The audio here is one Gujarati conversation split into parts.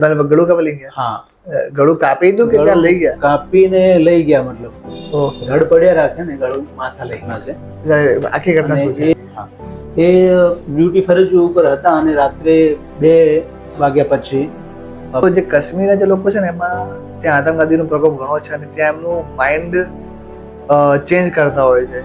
ગળું કાપી લઈ ગયા? હા, ગળું કાપી દીધું કે ત્યાં લઈ ગયા? કાપીને લઈ ગયા, મતલબ ઓહો. ધડ પડ્યા રાખે ને, ગળું માથા લઈ ગયા છે. આખી ઘટના અને શું છે? એ ડ્યુટી ફરજ ઉપર હતા અને રાત્રે 2 વાગ્યા પછી તો જે કાશ્મીરના જે લોકો છે ને એમાં ત્યાં આતંકવાદીનો પ્રકોપ ઘણો છે અને ત્યાં એમનું માઇન્ડ ચેન્જ કરતા હોય છે,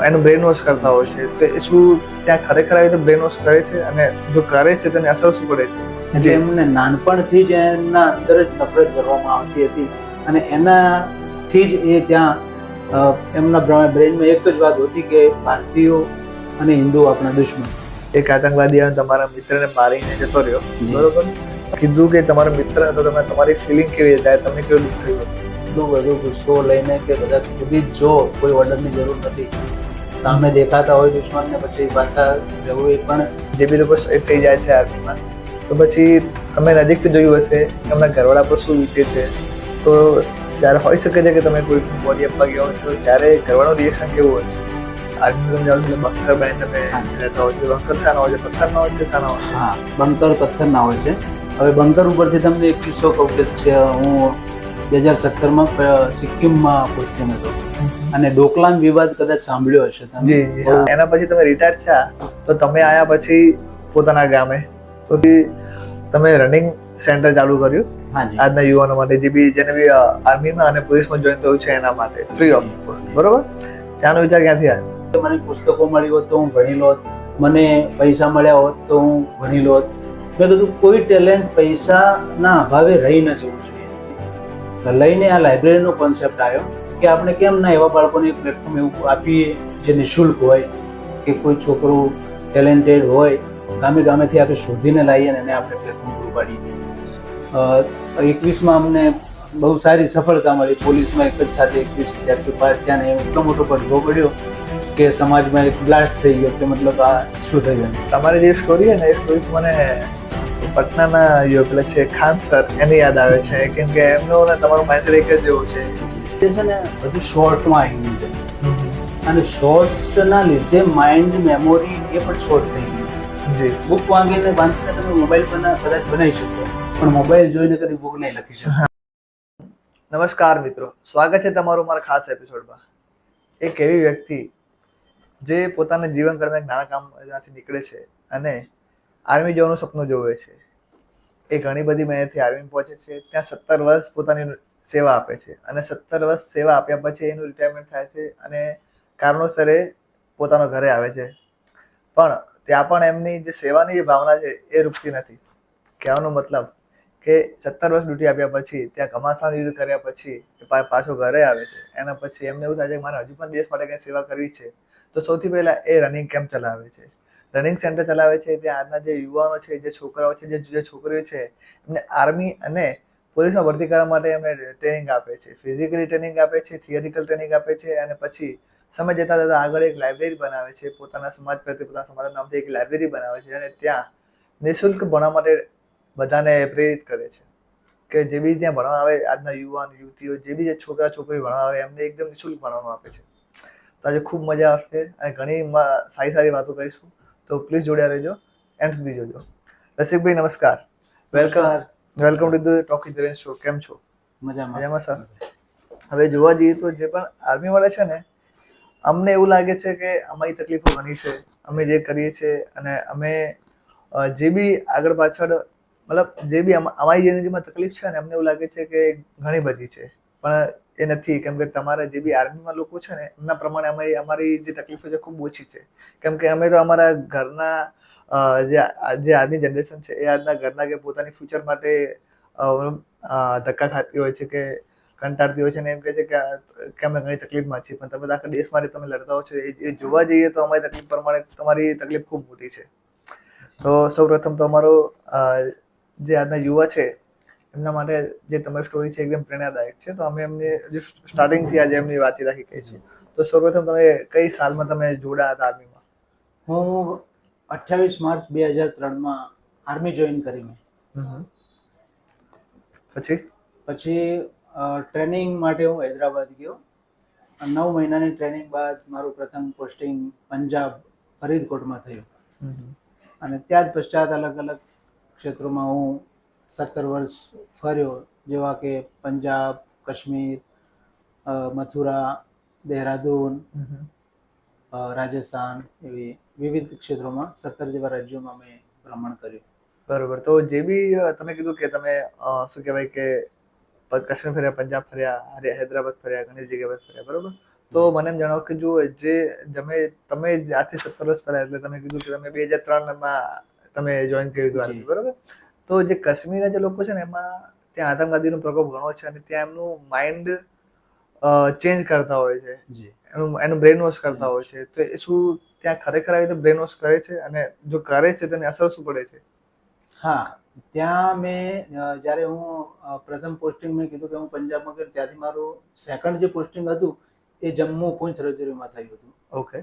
એનું બ્રેન વોશ કરતા હોય છે. તો એ શું ત્યાં ખરેખર આવી રીતે બ્રેન વોશ કરે છે? અને જો કરે છે તો એની અસર શું પડે છે? એટલે એમને નાનપણથી જ એમના અંદર જ નફરત કરવામાં આવતી હતી અને એનાથી જ એ ત્યાં એમના બ્રેનમાં એક જ વાત હતી કે ભારતીયો અને હિન્દુ આપણા દુશ્મન. એક આતંકવાદી આવે તમારા મિત્રને મારીને જતો રહ્યો, બરોબર? કીધું કે તમારો મિત્ર હતો, તમે તમારી ફિલિંગ કેવી થાય, તમને કેવું દુઃખ થયું? એટલું બધું ગુસ્સો લઈને કે બધા ખુદી જ જો, કોઈ ઓર્ડરની જરૂર નથી, સામે દેખાતા હોય દુશ્મનને પછી પાછા જવું. એ પણ જે બી લોકો શહીદ થઈ જાય છે આર્મીમાં, તો પછી તમે નજીકથી જોયું હશે કે એમના ઘરવાળા પર શું વીતે છે. તો ત્યારે હોઈ શકે છે કે તમે કોઈ બોડી આપવા ગયા હોય તો ત્યારે ઘરવાળાનું રિએક્શન કેવું હોય છે? આર્મી તમે જાઓ એટલે બંકર બની તમે રહેતા હોય છે. બંકર શાના હોય છે? પથ્થરના હોય છે? શાના હોય છે? હા, બંકર પથ્થરના હોય છે. હવે બંકર ઉપરથી તમને એક કિસ્સો કહું કે છે, હું 2017માં સિક્કિમમાં પોસ્ટિંગ હતો અને ડોકલામ વિવાદ કદાચ સાંભળ્યો હશે તમે. જી, એના પછી તમે રિટાયર થયા તો તમે આયા પછી પોતાના ગામે તો તમે રનિંગ સેન્ટર ચાલુ કર્યું હાજી. આજના યુવાનો માટે, જે બી જેને બી આર્મીમાં અને પોલીસમાં જોઈન થયું છે એના માટે, ફ્રી ઓફ કોસ્ટ, બરોબર? ત્યાંનો વિચાર ક્યાંથી આવ્યો? મને પુસ્તકો મળી હોત તો હું ભણી લોત, મને પૈસા મળ્યા હોત તો હું ભણી લોત. મેં કીધું કોઈ ટેલેન્ટ પૈસાના અભાવે રહી ન જવું જોઈએ. લઈને આ લાઇબ્રેરીનો કોન્સેપ્ટ આવ્યો કે આપણે કેમ ના એવા બાળકોને એક પ્લેટફોર્મ એવું આપીએ જે નિઃશુલ્ક હોય, કે કોઈ છોકરું ટેલેન્ટેડ હોય, ગામે ગામેથી આપણે શોધીને લાવીએ અને એને આપણે પ્લેટફોર્મ પૂરું પાડીએ. 21માં અમને બહુ સારી સફળતા મળી. પોલીસમાં એક જ સાથે 21 વિદ્યાર્થીઓ પાસ થયા અને એટલો મોટો પડઘો પડ્યો કે સમાજમાં એક બ્લાસ્ટ થઈ ગયો કે મતલબ આ શું થઈ ગયું. તમારી જે સ્ટોરી છે ને એ સ્ટોરી મને પટનાના પેલા છે ખાન સર એની યાદ આવે છે, કેમ કે એમનો ને તમારું માઇન્ડસેટ એક જ જેવું છે. તે છે ને બધું શોર્ટમાં આવી ગયું છે અને શોર્ટના લીધે માઇન્ડ મેમોરી એ પણ શોર્ટ થઈ ગઈ. જી, બુક વાંચીને તમે મોબાઈલ પર કદાચ બનાવી શકો પણ મોબાઈલ જોઈને કદી બુક નહીં લખી શકો. નમસ્કાર મિત્રો, સ્વાગત છે તમારું મારા ખાસ એપિસોડમાં. એક એવી વ્યક્તિ જે પોતાના જીવન દરમિયાન નાના કામમાંથી નીકળે છે અને આર્મી જવાનું સપનું જોવે છે. એ ઘણી બધી મહેનતથી આર્મી પહોંચે છે, ત્યાં 17 વર્ષ પોતાની સેવા આપે છે અને 17 વર્ષ સેવા આપ્યા પછી એનું રિટાયરમેન્ટ થાય છે અને કારણોસર એ પોતાના ઘરે આવે છે. પણ ત્યાં પણ એમની જે સેવાની જે ભાવના છે એ રૂકતી નથી. કહેવાનો મતલબ કે 17 વર્ષ ડ્યુટી આપ્યા પછી, ત્યાં ઘમાસાન યુદ્ધ કર્યા પછી પાછો ઘરે આવે છે. એના પછી એમને એવું થાય છે કે મારે હજુ પણ દેશ માટે કંઈ સેવા કરવી છે. તો સૌથી પહેલા એ રનિંગ કેમ્પ ચલાવે છે, રનિંગ સેન્ટર ચલાવે છે. ત્યાં આજના જે યુવાનો છે, જે છોકરાઓ છે, જે છોકરીઓ છે, એમને આર્મી અને પોલીસમાં ભરતી કરવા માટે એમને ટ્રેનિંગ આપે છે. ફિઝિકલી ટ્રેનિંગ આપે છે, થિયરિકલ ટ્રેનિંગ આપે છે અને પછી સમય જતા જતા આગળ એક લાઇબ્રેરી બનાવે છે. પોતાના સમાજ પ્રત્યે, પોતાના સમાજના નામથી એક લાઇબ્રેરી બનાવે છે અને ત્યાં નિઃશુલ્ક ભણવા માટે બધાને પ્રેરિત કરે છે કે જે બી ત્યાં ભણવા આવે, આજના યુવાન યુવતીઓ, જે બી છોકરા છોકરી ભણવા આવે એમને એકદમ નિઃશુલ્ક ભણવાનું આપે છે. તો આજે ખૂબ મજા આવશે અને ઘણી સારી વાતો કરીશું. તો પ્લીઝ જોડ્યા રહેજો, એન્ડ સુધી જોજો. રસિકભાઈ નમસ્કાર, welcome to the talk with Dhiren show. કેમ છો? મજામાં સર. હવે જોવા જઈએ તો જે પણ આર્મી વાળા છે ને, અમને એવું લાગે છે કે અમારી તકલીફો ઘણી છે, અમે જે કરીએ છીએ અને અમે જે બી આગળ પાછળ મતલબ જે બી અમારી જિંદગીમાં તકલીફ છે ને, અમને એવું લાગે છે કે ઘણી બધી છે, પણ એ નથી. કેમ કે તમારા જે બી આર્મીમાં લોકો છે ને એમના પ્રમાણે અમારી જે તકલીફો છે ખૂબ ઓછી છે. કેમ કે અમે તો અમારા ઘરના જે આજની જનરેશન છે એ આજના ઘરના કે પોતાની ફ્યુચર માટે ધક્કા ખાતી હોય છે કે કંટાળતી હોય છે ને એમ કહે છે કે અમે ઘણી તકલીફમાં છીએ. પણ તમે આખા દેશ માટે તમે લડતા હો છો, એ જોવા જઈએ તો અમારી તકલીફ પ્રમાણે તમારી તકલીફ ખૂબ મોટી છે. તો સૌપ્રથમ તો અમારો જે આજના યુવા છે એમના માટે જે તમારી સ્ટોરી છે એકદમ પ્રેરણાદાયક છે. તો અમે એમને હજુ સ્ટાર્ટિંગથી આજે એમની વાતચીત રાખી કહીશું. તો સૌપ્રથમ તમે કઈ સાલમાં તમે જોડાયા હતા આર્મીમાં? હું 28 માર્ચ 2003માં આર્મી જોઈન કરી મેં. પછી ટ્રેનિંગ માટે હું હૈદરાબાદ ગયો. 9 મહિનાની ટ્રેનિંગ બાદ મારું પ્રથમ પોસ્ટિંગ પંજાબ ફરીદકોટમાં થયું અને ત્યાર પશ્ચાત અલગ અલગ ક્ષેત્રોમાં હું 17 વર્ષ ફર્યો, જેવા કે પંજાબ, કાશ્મીર, મથુરા, દહેરાદૂન, રાજસ્થાન, એવી વિવિધ ક્ષેત્રોમાં 17 જેવા રાજ્યોમાં મેં ભ્રમણ કર્યું. બરોબર. તો જે બી તમે કીધું કે તમે શું કહેવાય કે કાશ્મીર ફર્યા, પંજાબ ફર્યા, હૈદરાબાદ ફર્યા, ઘણી જગ્યા પર ફર્યા, બરોબર. તો મને એમ જણાવો કે જો જે તમે આજથી 17 વર્ષ પહેલા, એટલે તમે કીધું કે તમે 2003માં તમે જોઈન કર્યું હતું આર્મી, બરોબર. તો જે કાશ્મીરના જે લોકો છે ને, એમાં ત્યાં આતંકવાદીનો પ્રકોપ ઘણો છે અને ત્યાં એમનું માઇન્ડ ચેન્જ કરતા હોય છે, એનું બ્રેન વોશ કરતા હોય છે. તો એ શું ત્યાં ખરેખર આવી રીતે બ્રેન વોશ કરે છે, અને જો કરે છે તો એની અસર શું પડે છે? હા, ત્યાં મેં જ્યારે હું પ્રથમ પોસ્ટિંગ મેં કીધું કે હું પંજાબમાં ગયો, ત્યાંથી મારું સેકન્ડ જે પોસ્ટિંગ હતું એ જમ્મુ પૂંછ રજૌરીમાં થયું હતું. ઓકે.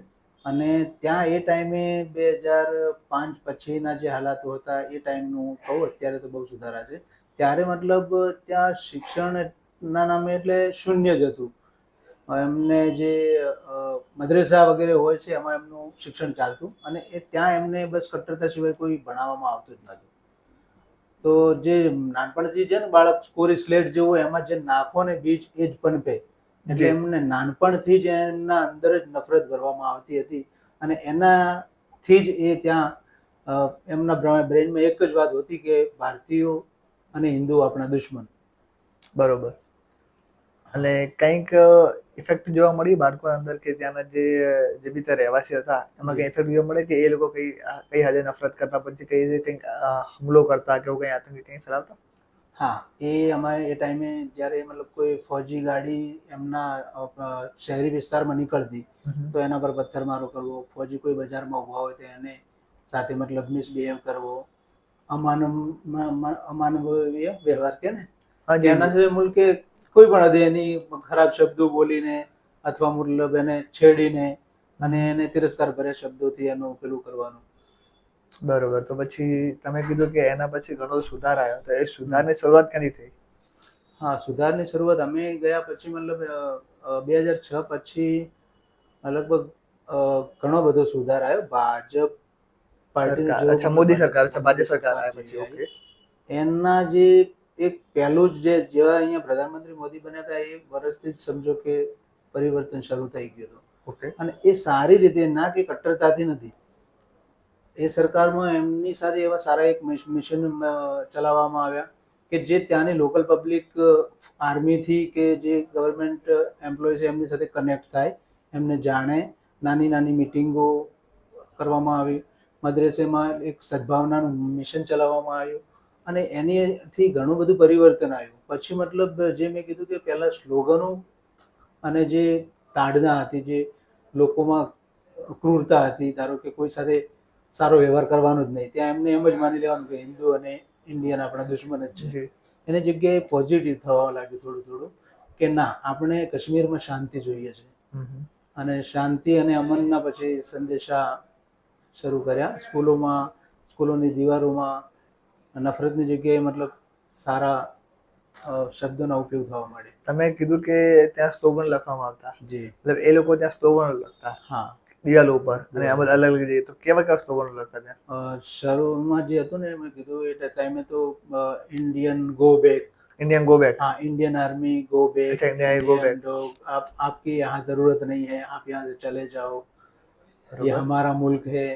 અને ત્યાં એ ટાઈમે 2005 પછીના જે હાલાતો હતા એ ટાઈમનું કહું, અત્યારે તો બહુ સુધારા છે. ત્યારે મતલબ ત્યાં શિક્ષણના નામે એટલે શૂન્ય જ હતું. એમને જે મદ્રેસા વગેરે હોય છે એમાં એમનું શિક્ષણ ચાલતું, અને એ ત્યાં એમને બસ કટ્ટરતા સિવાય કોઈ ભણાવવામાં આવતું જ નહોતું. તો જે નાનપણથી છે ને બાળક કોરી સ્લેટ જેવું, એમાં જે નાખો ને બીજ એ જ પનપે. એટલે એમને નાનપણથી જ એમના અંદર જ નફરત ભરવામાં આવતી હતી, અને એનાથી જ એ ત્યાં એમના બ્રેનમાં એક જ વાત હતી કે ભારતીયો અને હિન્દુ આપણા દુશ્મન. બરોબર. અને કંઈક ઇફેક્ટ જોવા મળી બાળકોના અંદર કે ત્યાંના જે બી ત્યાં રહેવાસી હતા એમાં કંઈ ઇફેક્ટ જોવા મળે કે એ લોકો કઈ હદે નફરત કરતા, પછી કઈ રીતે કંઈક હુમલો કરતા કે એવું કંઈ આતંકી કંઈ ફેલાવતા? હા, એ અમારે એ ટાઈમે જ્યારે મતલબ કોઈ ફૌજી ગાડી એમના શહેરી વિસ્તારમાં નીકળતી તો એના પર પથ્થરમારો કરવો, ફૌજી કોઈ બજારમાં ઊભા હોય તો એને સાથે મતલબ મિસબિહેવ કરવો, અમાનવીય વ્યવહાર કે ને, એના સિવાય મુલ્કે કોઈ પણ હદે એની ખરાબ શબ્દો બોલીને અથવા મતલબ એને છેડીને અને એને તિરસ્કાર ભર્યા શબ્દોથી એનું પેલું કરવાનું. બરોબર. તો પછી તમે કીધું કે એના પછી ઘણો સુધાર આવ્યો, તો એ સુધારની શરૂઆત ક્યાંથી થઈ? હા, સુધારની શરૂઆત અમે ગયા પછી મતલબ 2006 પછી લગભગ ઘણો બધો સુધાર આવ્યો. ભાજપ પાર્ટીની જો મોદી સરકાર, ભાજપ સરકાર આવ્યા પછી. ઓકે. એના જે એક પહેલું જ જેવા અહીંયા પ્રધાનમંત્રી મોદી બન્યા હતા એ વર્ષથી જ સમજો કે પરિવર્તન શરૂ થઈ ગયું હતું. ઓકે. અને એ સારી રીતે, ના કે કટ્ટરતાથી નથી. એ સરકારમાં એમની સાથે એવા સારા એક મિશન ચલાવવામાં આવ્યા કે જે ત્યાંની લોકલ પબ્લિક આર્મીથી કે જે ગવર્મેન્ટ એમ્પ્લોય છે એમની સાથે કનેક્ટ થાય, એમને જાણે. નાની નાની મિટિંગો કરવામાં આવી, મદ્રેસેમાં એક સદભાવનાનું મિશન ચલાવવામાં આવ્યું, અને એનીથી ઘણું બધું પરિવર્તન આવ્યું. પછી મતલબ જે મેં કીધું કે પહેલાં સ્લોગનો અને જે તાડના હતી, જે લોકોમાં ક્રૂરતા હતી, ધારો કે કોઈ સાથે સારો વ્યવહાર કરવાનો જ નહીં, ત્યાં એમને એમ જ માની લેવાનું કે હિન્દુ અને ઇન્ડિયન આપણા દુશ્મન જ છે. એની જગ્યાએ પોઝિટિવ થવા લાગ્યું થોડું થોડું કે ના, આપણે કાશ્મીરમાં શાંતિ જોઈએ છે. અને શાંતિ અને અમનના પછી સંદેશા શરૂ કર્યા. સ્કૂલોની દીવારોમાં નફરતની જગ્યાએ મતલબ સારા શબ્દોના ઉપયોગ થવા માંડે. તમે કીધું કે ત્યાં સ્લોગન લખવામાં આવતા. જી. મતલબ એ લોકો ત્યાં સ્લોગન લખતા. હા, દિવાલો ઉપર, અને આ બધા અલગ અલગ જઈએ તો કેવા સ્લોગન લખતા ત્યાં? શરૂમાં જે હતું ને મેં કીધું એ ટાઈમે તો Indian go back. Indian go back. हाँ, इंडियन आर्मी गो बैक. अच्छा, इंडिया गो बैक. आप आपकी यहाँ जरूरत नहीं है, आप यहाँ से चले जाओ, ये हमारा मुल्क है.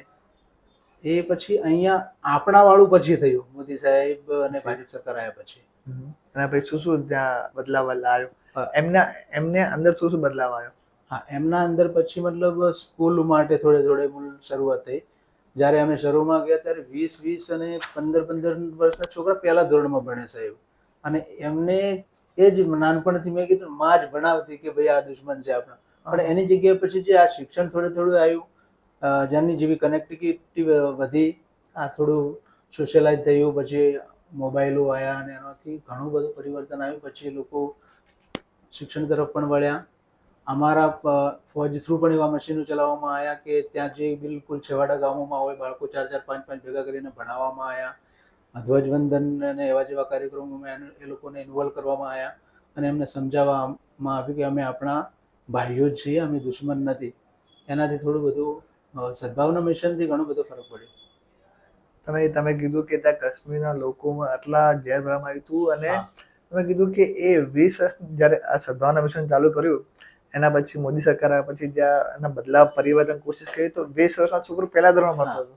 એ પછી અહીંયા આપણા વાળું પછી થયું, મોદી સાહેબ અને ભાજપ સરકાર આવ્યા પછી. અને પછી શું શું ત્યાં બદલાવ આવ્યો? એમને અંદર શું શું બદલાવ આવ્યો? હા, એમના અંદર પછી મતલબ સ્કૂલ માટે થોડે શરૂઆત થઈ. જ્યારે અમે શરૂમાં ગયા ત્યારે 20 અને 15 વર્ષના છોકરા પહેલા ધોરણમાં ભણે સાહેબ, અને એમને એ જ નાનપણથી મેં કીધું માં જ ભણાવતી કે ભાઈ આ દુશ્મન છે આપણા. પણ એની જગ્યાએ પછી જે આ શિક્ષણ થોડું આવ્યું, જેમની જેવી કનેક્ટિવિટી વધી, આ થોડું સોશિયલાઇઝ થયું, પછી મોબાઈલો આવ્યા અને એનાથી ઘણું બધું પરિવર્તન આવ્યું. પછી લોકો શિક્ષણ તરફ પણ વળ્યા. અમારા ફોજ થ્રુ પણ એવા મશીનો ચલાવવામાં આવ્યા કે ત્યાં જે બિલકુલ છેવાડા ગામોમાં હોય બાળકો 4-4, 5-5 ભેગા કરીને ભણાવવામાં આવ્યા. ધ્વજવંદન અને એવા જેવા કાર્યક્રમોમાં એ લોકોને ઇન્વોલ્વ કરવામાં આવ્યા, અને એમને સમજાવવામાં આવ્યું કે અમે આપણા ભાઈઓ જ છીએ, અમે દુશ્મન નથી. એનાથી થોડું બધું સદભાવના મિશનથી ઘણો બધો ફરક પડ્યો. તમે કીધું કે ત્યાં કાશ્મીરના લોકોમાં આટલા ઝેર ભરવામાં આવ્યું હતું અને હા. તમે કીધું કે એ 20 વર્ષ જ્યારે આ સદ્ભાવના મિશન ચાલુ કર્યું એના પછી મોદી સરકાર આવ્યા પછી જ્યાં એના બદલાવ પરિવર્તન કોશિશ કરી તો 20 વર્ષના છોકરો પહેલા ધોરણમાં ભણતો હતો.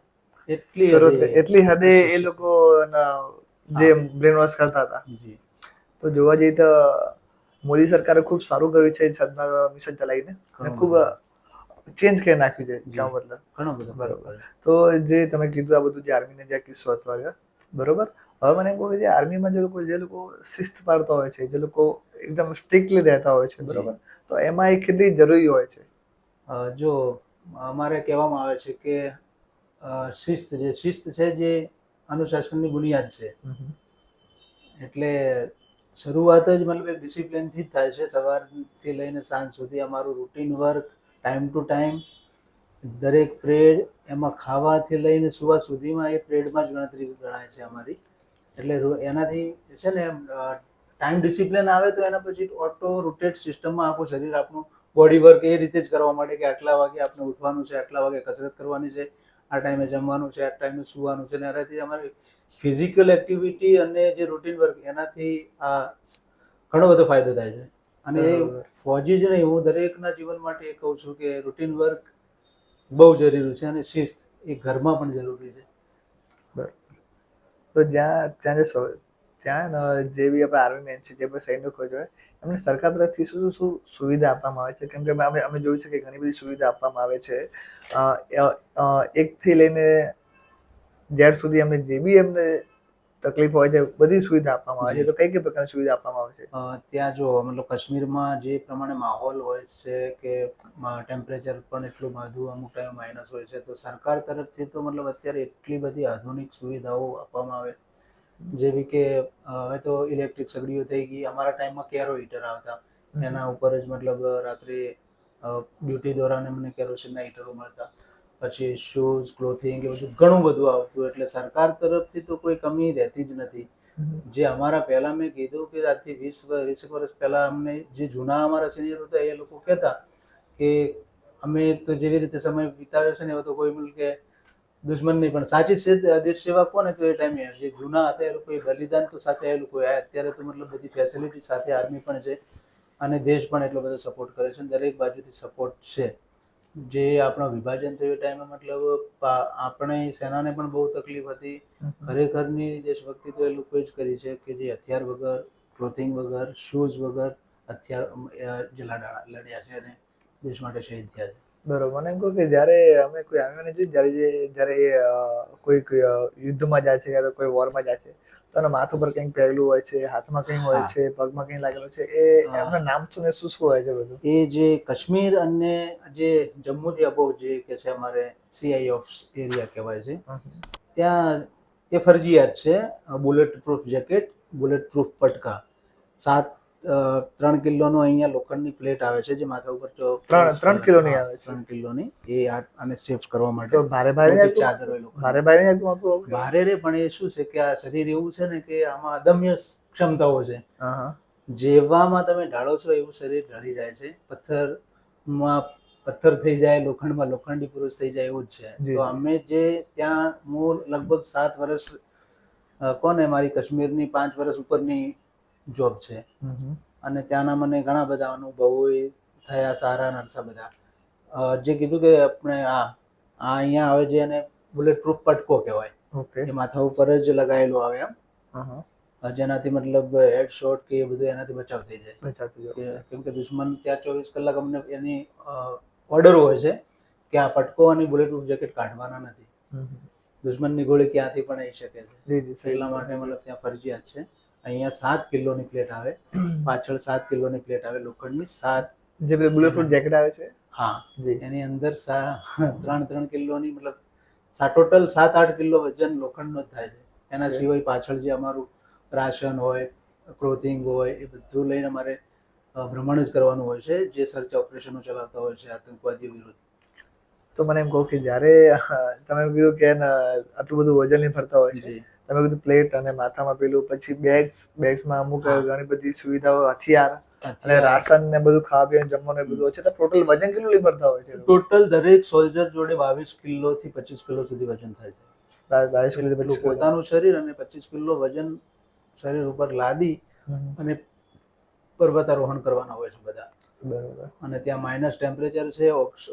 એટલી એટલી હદે એ લોકો જે બ્રેન વોશ કરતા હતા. જી તો જોવા જઈએ તો મોદી સરકારે ખૂબ સારું કર્યું છે સદ્ભાવના મિશન ચલાવીને અને ખૂબ ચેન્જ કરી નાખ્યું છે જ્યાં મતલબ ઘણો બધો બરોબર. તો જે તમે કીધું આ બધું જે આર્મીને જે કિસ્સો હતો આવ્યો બરોબર. હવે મને એમ કહો કે જે આર્મીમાં જે લોકો શિસ્ત પાડતા હોય છે, જે લોકો એકદમ સ્ટ્રિક્ટલી રહેતા હોય છે બરોબર, તો એમાં એ કેટલી જરૂરી હોય છે? જો અમારે કહેવામાં આવે છે કે શિસ્ત છે જે અનુશાસનની બુનિયાદ છે. એટલે શરૂઆત જ મતલબ એક ડિસિપ્લિનથી જ થાય છે. સવારથી લઈને સાંજ સુધી અમારું routine work, time to time, દરેક પ્રેડ, એમાં ખાવાથી લઈને સુવા સુધીમાં એ પ્રેડમાં જ ગણતરી ગણાય છે અમારી. એટલે એનાથી છે ને ટાઈમ ડિસિપ્લિન આવે તો એના પછી ઓટો રોટેટ સિસ્ટમમાં આખું શરીર આપણું બોડી વર્ક એ રીતે જ કરવા માટે કે આટલા વાગે આપણે ઉઠવાનું છે, આટલા વાગે કસરત કરવાની છે, આ ટાઈમે જમવાનું છે, આ ટાઈમે સુવાનું છે. ને એનાથી અમારી ફિઝિકલ એક્ટિવિટી અને જે રૂટીન વર્ક એનાથી આ ઘણો બધો ફાયદો થાય છે. અને ફોજી જ નહીં, હું દરેકના જીવન માટે એ કહું છું કે રૂટીન વર્ક બહુ જરૂરી છે અને શિસ્ત એ ઘરમાં પણ જરૂરી છે. બરાબર. તો ત્યાં જે બી આપણા આર્મી મેન છે, જે પણ સૈનિકો છે, એમને સરકાર તરફથી શું સુવિધા આપવામાં આવે છે? કેમ કે અમે જોયું છે કે ઘણી બધી સુવિધા આપવામાં આવે છે. 1 થી લઈને Z સુધી એમને જે બી એમને તકલીફ હોય છે બધી સુવિધા આપવામાં આવે છે. તો કઈ પ્રકારની સુવિધા આપવામાં આવે છે? ત્યાં જો મતલબ કાશ્મીરમાં જે પ્રમાણે માહોલ હોય છે કે ટેમ્પરેચર પણ એટલું બધું અમુક ટાઈમ માઇનસ હોય છે, તો સરકાર તરફથી તો મતલબ અત્યારે એટલી બધી આધુનિક સુવિધાઓ આપવામાં આવે, જેવી કે હવે તો ઇલેક્ટ્રિક સગડીઓ થઈ ગઈ. અમારા ટાઈમમાં કેરો હીટર આવતા, એના ઉપર જ મતલબ રાત્રે ડ્યુટી દોરાન અમને કેરોસીનના હીટરો મળતા. પછી શૂઝ, ક્લોથિંગ, એ બધું ઘણું બધું આવતું. એટલે સરકાર તરફથી તો કોઈ કમી રહેતી જ નથી. જે અમારા પહેલા મેં કીધું કે આજથી 20 વર્ષ પહેલા અમને જે જૂના અમારા સિનિયર હતા એ લોકો કહેતા કે અમે તો જેવી રીતે સમય વિતાવ્યો છે ને એવો તો કોઈ મિલ કે દુશ્મન નહીં, પણ સાચી દેશ સેવા કોને તો એ ટાઈમે જે જૂના હતા એ લોકોએ બલિદાન તો સાચા એ લોકોએ. અત્યારે તો મતલબ બધી ફેસિલિટી સાથે આર્મી પણ છે અને દેશ પણ એટલો બધો સપોર્ટ કરે છે. દરેક બાજુથી સપોર્ટ છે. જે આપણો વિભાજન થયું ટાઈમે મતલબ આપણે સેનાને પણ બહુ તકલીફ હતી. ખરેખરની દેશભક્તિ તો એ લોકોએ જ કરી છે કે જે હથિયાર વગર, ક્લોથિંગ વગર, શૂઝ વગર હથિયાર જે લડ્યા છે અને દેશ માટે શહીદ થયા છે. બરોબર. મને એમ કહો કે જ્યારે અમે કોઈ આર્મીને જોઈએ જ્યારે કોઈ યુદ્ધમાં જાય છે યા તો કોઈ વોરમાં જાય છે તો એના માથા પર કંઈક પહેરેલું હોય છે, હાથમાં કંઈક હોય છે, પગમાં કંઈક લાગેલું છે, એ એમના નામ શું ને શું હોય છે બધું? એ જે કાશ્મીર અને જે જમ્મુથી અબોવ જે કે છે અમારે CI ઓફ એરિયા કહેવાય છે, ત્યાં એ ફરજિયાત છે. Bullet proof jacket, bullet proof પટકા, 3 કિલોનો અહીંયા લોખંડની પ્લેટ આવે છે જે માથા ઉપર 3 કિલોની આવે છે. 3 કિલોની એ આને સેફ કરવા માટે. તો ભારે ચાદર હોય લોખંડની. ભારે રે, પણ એ શું છે કે આ શરીર એવું છે ને કે આમાં અદમ્ય ક્ષમતાઓ છે. જેવામાં તમે ઢાળો છો એવું શરીર ઢળી જાય છે. પથ્થરમાં પથ્થર થઈ જાય, લોખંડમાં લોખંડી પુરુષ થઈ જાય, એવું જ છે. તો અમે જે ત્યાં હું લગભગ 7 વર્ષ કોને મારી કાશ્મીરની 5 વર્ષ ઉપરની જોબ છે અને ત્યાંના મને ઘણા બધા અનુભવો થયા, સારા નરસા બધા. જે કીધું કે આપણે આ અહીંયા આવે છે અને બુલેટ પ્રૂફ પટકો કહેવાય. એ માથા ઉપર જ લગાવેલું આવે એમ, જેનાથી મતલબ હેડ શોટ કે એ બધું એનાથી બચાવ થઈ જાય. કેમ કે દુશ્મન ત્યાં 24 કલાક અમને એની ઓર્ડર હોય છે કે આ પટકો અને બુલેટ પ્રૂફ જેકેટ કાઢવાના નથી. દુશ્મનની ગોળી ક્યાંથી પણ આવી શકે છે, એટલા માટે મતલબ ત્યાં ફરજિયાત છે. અહીંયા 7 કિલોની પ્લેટ આવે, પાછળ 7 કિલોની પ્લેટ આવે લોખંડની. 7 જે બુલેટ પ્રૂફ જેકેટ આવે છે, હા, એની અંદર 3 કિલોની મતલબ ટોટલ 7-8 કિલો વજન લોખંડનો જ થાય છે. એના સિવાય પાછળ જે અમારું રાશન હોય, ક્લોથિંગ હોય, એ બધું લઈને અમારે ભ્રમણ જ કરવાનું હોય છે, જે સર્ચ ઓપરેશનો ચલાવતા હોય છે આતંકવાદીઓ વિરુદ્ધ. તો મને એમ કહો કે જ્યારે તમે કીધું કે આટલું બધું વજન લઈને ફરતા હોય છે, તમે કીધું પ્લેટ અને માથામાં પેલું, પછી બેગ્સમાં અમુક ઘણી બધી સુવિધાઓ, હથિયાર અને રાશન ને બધું, ખાવા પીવાનું જમવાનું બધું હોય છે, તો ટોટલ વજન કેટલું લઈ ફરતા હોય છે? ટોટલ દરેક સોલ્જર જોડે 22 કિલોથી 25 કિલો સુધી વજન થાય છે. 22 કિલો એટલું 25 કિલો. પોતાનું શરીર અને 25 કિલો વજન શરીર ઉપર લાદી અને પર્વતારોહણ કરવાના હોય છે બધા. બરોબર. અને ત્યાં માઇનસ ટેમ્પરેચર છે,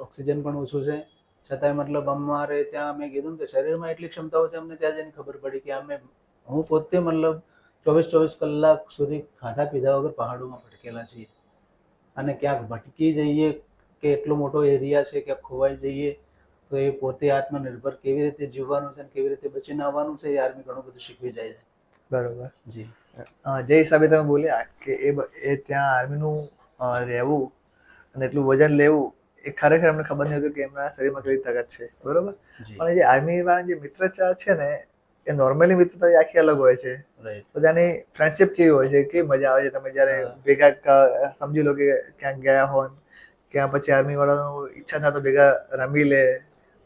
ઓક્સિજન પણ ઓછું છે, છતાંય મતલબ અમારે ત્યાં મેં કીધું ને કે શરીરમાં એટલી ક્ષમતાઓ છે, અમને ત્યાં જઈને ખબર પડી કે હું પોતે મતલબ 24 કલાક સુધી ખાધા પીધા વગર પહાડોમાં ભટકેલા છીએ. અને ક્યાંક ભટકી જઈએ કે એટલો મોટો એરિયા છે ક્યાંક ખોવાઈ જઈએ તો એ પોતે આત્મનિર્ભર કેવી રીતે જીવવાનું છે, કેવી રીતે બચીને આવવાનું છે, એ આર્મી ઘણું બધું શીખવી જાય છે. બરોબર. જી. જે હિસાબે તમે બોલ્યા કે એ ત્યાં આર્મીનું રહેવું અને એટલું વજન લેવું એ ખરેખર અમને ખબર નહીં હતું કે એમના શરીરમાં કેટલી તાકાત છે. બરોબર. પણ જે આર્મી વાળાની જે મિત્રતા છે ને એ નોર્મલી મિત્રતા આખી અલગ હોય છે. તો ત્યાંની ફ્રેન્ડશિપ કેવી હોય છે, કેવી મજા આવે છે તમે જ્યારે ભેગા સમજી લો કે ક્યાંક ગયા હોય ક્યાં પછી આર્મી વાળાનું ઈચ્છા થાય તો ભેગા રમી લે,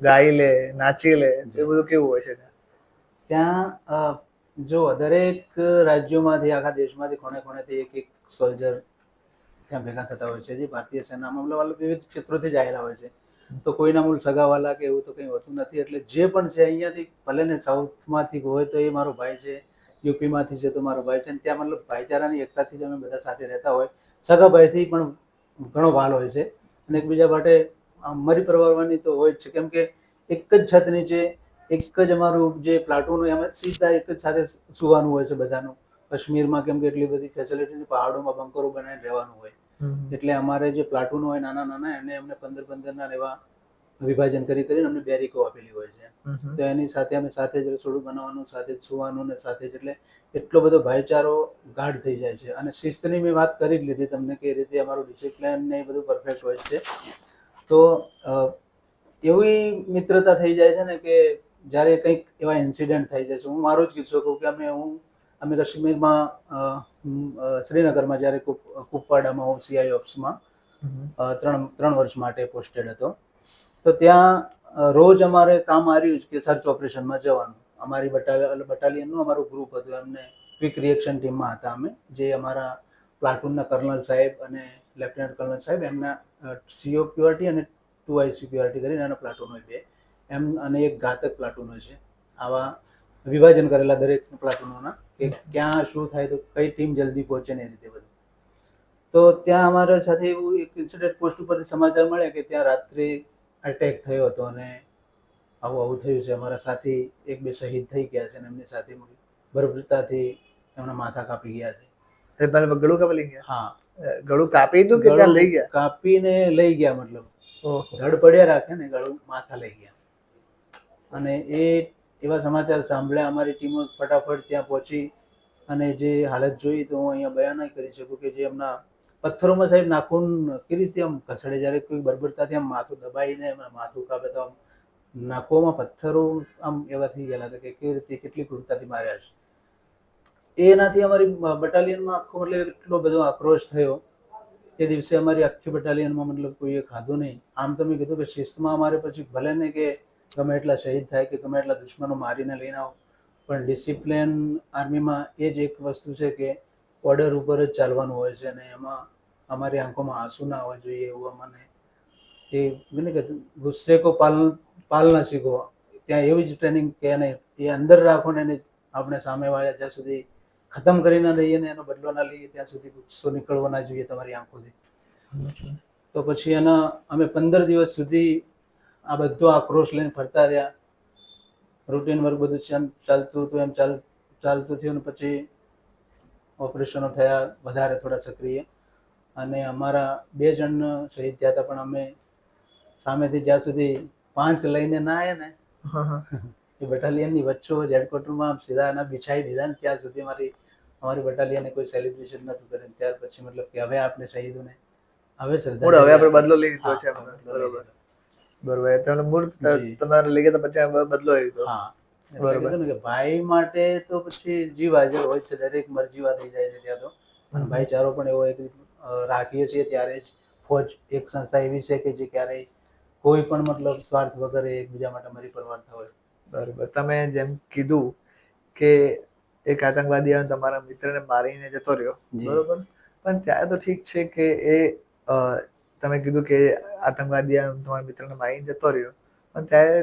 ગાઈ લે, નાચી લે, એ બધું કેવું હોય છે ત્યાં? જો દરેક રાજ્યોમાંથી આખા દેશમાંથી કોણે કોણેથી એક સોલ્જર ત્યાં ભેગા થતા હોય છે જે ભારતીય સેનામાં મતલબ વિવિધ ક્ષેત્રોથી જ આવેલા હોય છે. તો કોઈના મૂળ સગાવાલા કે એવું તો કંઈ હોતું નથી. એટલે જે પણ છે અહીંયાથી ભલે ને સાઉથમાંથી હોય તો એ મારો ભાઈ છે, યુપીમાંથી છે તો મારો ભાઈ છે. ત્યાં મતલબ ભાઈચારાની એકતાથી જ અમે બધા સાથે રહેતા હોય. સગા ભાઈથી પણ ઘણો ભાલ હોય છે અને એકબીજા માટે મરી પરવારવાની તો હોય જ છે, કેમ કે એક જ છત નીચે એક જ અમારું જે પ્લાટૂન હોય એમાં સીધા એક જ સાથે સુવાનું હોય છે બધાનું. કાશ્મીરમાં કેમ કે એટલી બધી ફેસિલિટી પહાડોમાં બંકરો બનાવીને રહેવાનું હોય એટલે અમારે જે પ્લાટૂન હોય નાના નાના એને અમને 15-15 એવા વિભાજન કરીને અમને બેરીકો આપેલી હોય છે. તો એની સાથે અમે સાથે જ રસોડું બનાવવાનું, સાથે જ સુવાનું ને સાથે જ એટલે એટલો બધો ભાઈચારો ગાઢ થઈ જાય છે. અને શિસ્તની મેં વાત કરી જ લીધી તમને કે એ રીતે અમારું ડિસિપ્લિન ને એ બધું પરફેક્ટ હોય છે. તો એવી મિત્રતા થઈ જાય છે ને કે જ્યારે કંઈક એવા ઇન્સિડન્ટ થઈ જાય છે, હું મારો જ કિસ્સો કહું કે અમે કાશ્મીરમાં શ્રીનગરમાં જ્યારે કુપવાડામાં હું CI ઓપ્સમાં 3 વર્ષ માટે પોસ્ટેડ હતો. તો ત્યાં રોજ અમારે કામ આવ્યું કે સર્ચ ઓપરેશનમાં જવાનું. અમારી બટાલિયનનું અમારું ગ્રુપ હતું, એમને ક્વિક રિએક્શન ટીમમાં હતા અમે, જે અમારા પ્લાટૂનના કર્નલ સાહેબ અને લેફ્ટનન્ટ કર્નલ સાહેબ એમના CO પ્યોરિટી અને 2IC પ્યોરિટી કરીને એના પ્લાટૂન હોય 2 એમ, અને એક ઘાતક પ્લાટૂન હોય છે. આવા વિભાજન કરેલા દરેક પ્લાટૂનોના કે ક્યાં શું થાય તો કઈ ટીમ જલ્દી પહોંચે ને એ રીતે બધું. તો ત્યાં અમારા સાથે એવું એક ઇન્સિડન્ટ પોસ્ટ ઉપરથી સમાચાર મળ્યા કે ત્યાં રાત્રે અટેક થયો હતો અને આવું થયું છે. અમારા સાથી 1-2 શહીદ થઈ ગયા છે અને એમની સાથે બર્બરતાથી એમના માથા કાપી ગયા છે. ગળું કાપી લઈ ગયા? હા, ગળું કાપી દીધું કે ત્યાં લઈ ગયા? કાપીને લઈ ગયા, મતલબ ધડ પડ્યા રાખે ને ગળું માથા લઈ ગયા. અને એ એવા સમાચાર સાંભળ્યા અમારી ટીમો ફટાફટ ત્યાં પહોંચી અને જે હાલત જોઈ તો હું અહીંયા બયાન નહીં કરી શકું કે જે એમના પથ્થરોમાં સાહેબ નાખૂન કેવી રીતે આમ ખસેડે, જ્યારે કોઈ બર્બરતાથી આમ માથું દબાઈને માથું કાપે તો આમ નાકોમાં પથ્થરો આમ એવા થઈ ગયેલા હતા કે કેવી રીતે કેટલી ક્રૂરતાથી માર્યા છે. એનાથી અમારી બટાલિયનમાં આખો મતલબ એટલો બધો આક્રોશ થયો એ દિવસે. અમારી આખી બટાલિયનમાં મતલબ કોઈએ ખાધું નહીં. આમ તો મેં કીધું કે શિસ્તમાં અમારે પછી ભલે ને કે ગમે એટલા શહીદ થાય કે ગમે એટલા દુશ્મનો મારીને લઈને આવો, પણ ડિસિપ્લિન આર્મીમાં એ જ એક વસ્તુ છે કે ઓર્ડર ઉપર જ ચાલવાનું હોય છે અને એમાં અમારી આંખોમાં આંસુ ના આવવા જોઈએ એવું અમને એ કે ગુસ્સે કો પાલના શીખો. ત્યાં એવી જ ટ્રેનિંગ કે નહીં એ અંદર રાખો ને એને આપણે સામેવાળા જ્યાં સુધી ખતમ કરી ના લઈએ ને એનો બદલો ના લઈએ ત્યાં સુધી ગુસ્સો નીકળવો ના જોઈએ તમારી આંખોથી. તો પછી અમે 15 દિવસ સુધી આ બધો આક્રોશ લઈને ફરતા રહ્યા. રૂટીન વર્ક બધું ચાલતું હતું એમ ચાલતું થયું ને પછી ઓપરેશનો થયા વધારે થોડા સક્રિય અને અમારા 2 જણ શહીદ થયા હતા. પણ અમે સામેથી જ્યાં સુધી 5 લઈને ના આવ્યા ને એ બટાલિયનની વચ્ચોવચ હેડક્વાર્ટરમાં સીધા એના બિછાઈ દીધા ને ત્યાં સુધી અમારી બટાલિયને કોઈ સેલિબ્રેશન નહોતું કર્યું. ત્યાર પછી મતલબ કે હવે આપણે શહીદોને હવે આપણે બદલો લઈ લીધો છે. બરોબર બરોબર. તમને મૂળ તમારે લઈ ગયા પછી બદલો લીધો. હા, બરોબર ને કે ભાઈ માટે તો પછી જીવ હાજર હોય છે, દરેક મરજીવા થઈ જાય છે ત્યાં તો. અને ભાઈચારો પણ એવો એક રાખીએ છીએ ત્યારે જ. ફોજ એક સંસ્થા એવી છે કે જે ક્યારેય કોઈ પણ મતલબ સ્વાર્થ વગર એકબીજા માટે મરી પરવારતા હોય. બરોબર. તમે જેમ કીધું કે એક આતંકવાદી તમારા મિત્રને મારીને જતો રહ્યો, બરોબર, પણ ત્યારે તો ઠીક છે કે એ તમે કીધું કે આતંકવાદી તમારા મિત્રને મારીને જતો રહ્યો, પણ ત્યારે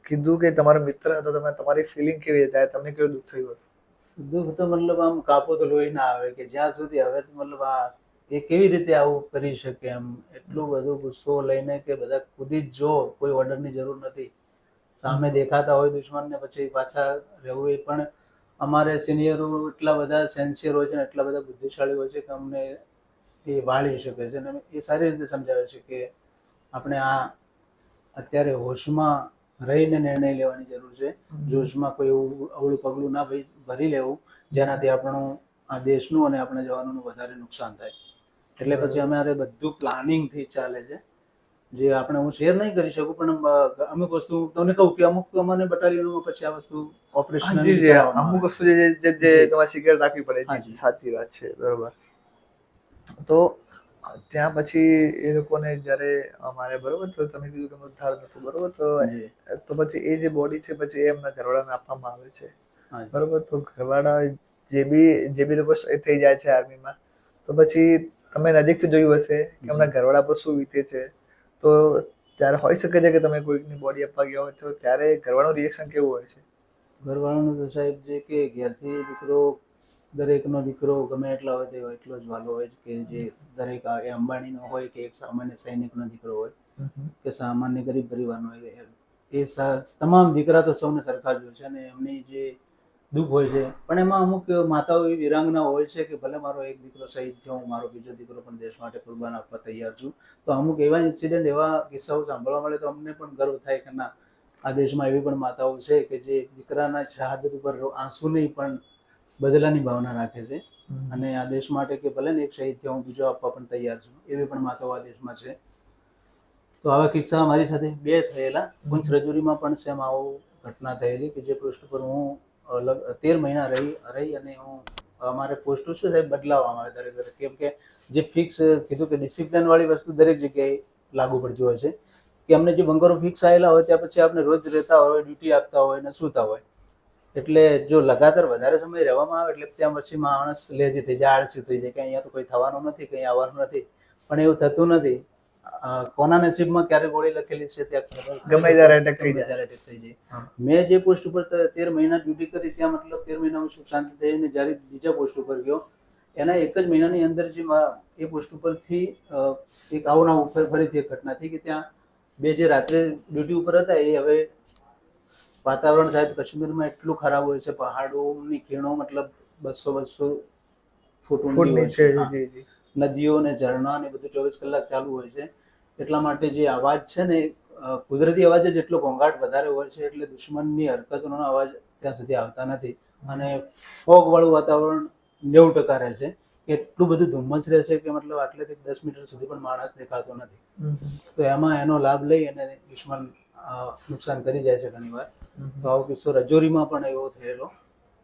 કીધું કે તમારો મિત્ર હતો, તમે તમારી ફિલિંગ કેવી હતી, તમને કેવું દુઃખ થયું હતું? દુઃખ તો મતલબ આમ કાપો તો લોહી ના આવે કે જ્યાં સુધી હવે તો મતલબ આ એ કેવી રીતે આવું કરી શકે એમ, એટલું બધું ગુસ્સો લઈને કે બધા કૂદી જ જો, કોઈ ઓર્ડરની જરૂર નથી, સામે દેખાતા હોય દુશ્મનને પછી પાછા રહેવું. એ પણ અમારે સિનિયરો એટલા બધા સેન્સિયર હોય છે ને એટલા બધા બુદ્ધિશાળી હોય છે કે અમને એ વાળી શકે છે અને એ સારી રીતે સમજાવે છે કે આપણે આ અત્યારે હોશમાં રહીને નિર્ણય લેવાની જરૂર છે. જોશમાં કોઈ એવું અવળું પગલું ના ભરી લેવું જેનાથી આપણું આ દેશનું અને આપણા જવાનોનું વધારે નુકસાન થાય. એટલે પછી અમારે બધું પ્લાનિંગથી ચાલે છે, જે આપણે હું શેર નહીં કરી શકું, પણ અમુક વસ્તુ તમને કહું કે અમુક અમારે બટાલિયનમાં પછી આ વસ્તુ ઓપરેશનલ અમુક વસ્તુ જે તમારે સિક્રેટ રાખવી પડે. સાચી વાત છે, બરોબર. તો ત્યાં પછી એ લોકોને જ્યારે અમારે બરોબર, તો તમે કીધું કે ઉદ્ધાર નતું બરોબર, તો પછી એ જે બોડી છે પછી એ એમના ઘરવાળાને આપવામાં આવે છે બરોબર. તો ઘરવાળા જે બી લોકો શહીદ થઈ જાય છે આર્મીમાં, તો પછી તમે નજીકથી જોયું હશે કે એમના ઘરવાળા પર શું વીતે છે. તો ત્યારે હોઈ શકે છે કે તમે કોઈકની બોડી આપવા ગયા હોય તો ત્યારે ઘરવાળાનું રિએક્શન કેવું હોય છે? ઘરવાળાનું તો સાહેબ જે કે ઘેરથી દીકરો, દરેકનો દીકરો ગમે એટલા હોય તે એટલો જ વાલો હોય કે જે દરેક એ અંબાણીનો હોય કે એક સામાન્ય સૈનિકનો દીકરો હોય કે સામાન્ય ગરીબ પરિવારનો હોય, એ તમામ દીકરા તો સૌને સરખા જ હોય છે અને એમની જે દુઃખ હોય છે. પણ એમાં અમુક માતાઓ એવી વિરાંગના હોય છે કે ભલે મારો એક દીકરો શહીદ થયો, હું મારો બીજો દીકરો પણ દેશ માટે કુરબાન આપવા તૈયાર છું. તો અમુક એવા ઇન્સિડન્ટ, એવા કિસ્સાઓ સાંભળવા મળે તો અમને પણ ગર્વ થાય કે ના, આ દેશમાં એવી પણ માતાઓ છે કે જે દીકરાના શહાદત ઉપર આંસુ નહીં પણ બદલાની ભાવના રાખે છે અને આ દેશ માટે કે ભલે ને એક શહીદ થયો, હું બીજો આપવા પણ તૈયાર છું. એવી પણ માતાઓ આ દેશમાં છે. તો આવા કિસ્સા મારી સાથે 2 થયેલા. પુંછ રજૌરીમાં પણ સેમ આવું ઘટના થયેલી કે જે પોસ્ટ ઉપર હું 13 મહિના રહી અને હું અમારે પોસ્ટો શું છે બદલાવવામાં આવે દરેક દરેક, કેમ કે જે ફિક્સ કીધું કે ડિસિપ્લિન વાળી વસ્તુ દરેક જગ્યાએ લાગુ પડતી હોય છે કે અમને જે બંગરો ફિક્સ આવેલા હોય ત્યાં પછી આપણે રોજ રહેતા હોય, ડ્યુટી આપતા હોય અને સૂતા હોય. એટલે જો લગાતાર વધારે સમય રહેવામાં આવે એટલે ત્યાં પછી માણસ લેઝી થઈ જાય, આળસી થઈ જાય કે અહીંયા તો કોઈ થવાનું નથી, કંઈ આવવાનું નથી. પણ એવું થતું નથી. કોના નસીબમાં ક્યારે ગોળી લખેલી છે ત્યાં ગમે ત્યારે એટેક થઈ જાય. મેં જે પોસ્ટ ઉપર 13 મહિના ડ્યુટી કરી ત્યાં મતલબ 13 મહિના હું સુખ શાંતિ થઈને જ્યારે બીજા પોસ્ટ ઉપર ગયો, એના 1 જ મહિનાની અંદર જે એ પોસ્ટ ઉપરથી એક આવું ઉપર ફરીથી એક ઘટના થઈ કે ત્યાં 2 જે રાત્રે ડ્યુટી ઉપર હતા એ હવે વાતાવરણ સાહેબ કાશ્મીરમાં એટલું ખરાબ હોય છે, પહાડોની ખીણો મતલબ 200 ફૂટ ઊંડી હોય છે, નદીઓ ને ઝરણા ને બધું 24 કલાક ચાલુ હોય છે. એટલા માટે જે અવાજ છે ને, કુદરતી અવાજ જ એટલો ઘોંઘાટ વધારે હોય છે એટલે દુશ્મનની હરકતોનો અવાજ ત્યાં સુધી આવતા નથી. અને ફોગ વાળું વાતાવરણ 90% રહે છે. એટલું બધું ધુમ્મસ રહેશે કે મતલબ આટલેથી 10 મીટર સુધી પણ માણસ દેખાતો નથી. તો એમાં એનો લાભ લઈ અને દુશ્મન નુકસાન કરી જાય છે ઘણી વાર. તો આવો કિસ્સો રજૌરીમાં પણ એવો થયેલો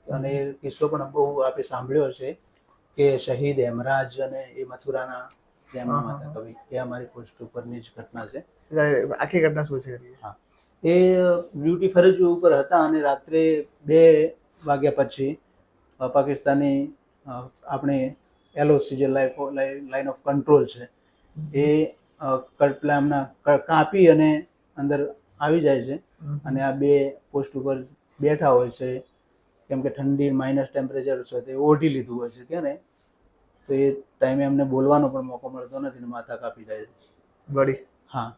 અને એ કિસ્સો પણ બહુ આપણે સાંભળ્યો છે કે શહીદ હેમરાજ અને એ મથુરાના જેમના માતા કવિ, એ અમારી પોસ્ટ ઉપરની જ ઘટના છે. આખી ઘટના શું છે? હા, એ ડ્યુટી ફરજ ઉપર હતા અને રાત્રે 2 વાગ્યા પછી પાકિસ્તાની આપણે LOC જે લાઈન ઓફ કંટ્રોલ છે એ કટપ્લામના કાપી અને અંદર આવી જાય છે અને આ 2 પોસ્ટ ઉપર બેઠા હોય છે. કેમ કે ઠંડી માઇનસ ટેમ્પરેચર છે તે ઓઢી લીધું હોય છે કે ને, તો એ ટાઈમે એમને બોલવાનો પણ મોકો મળતો નથી ને માથા કાપી જાય છે બડી. હા,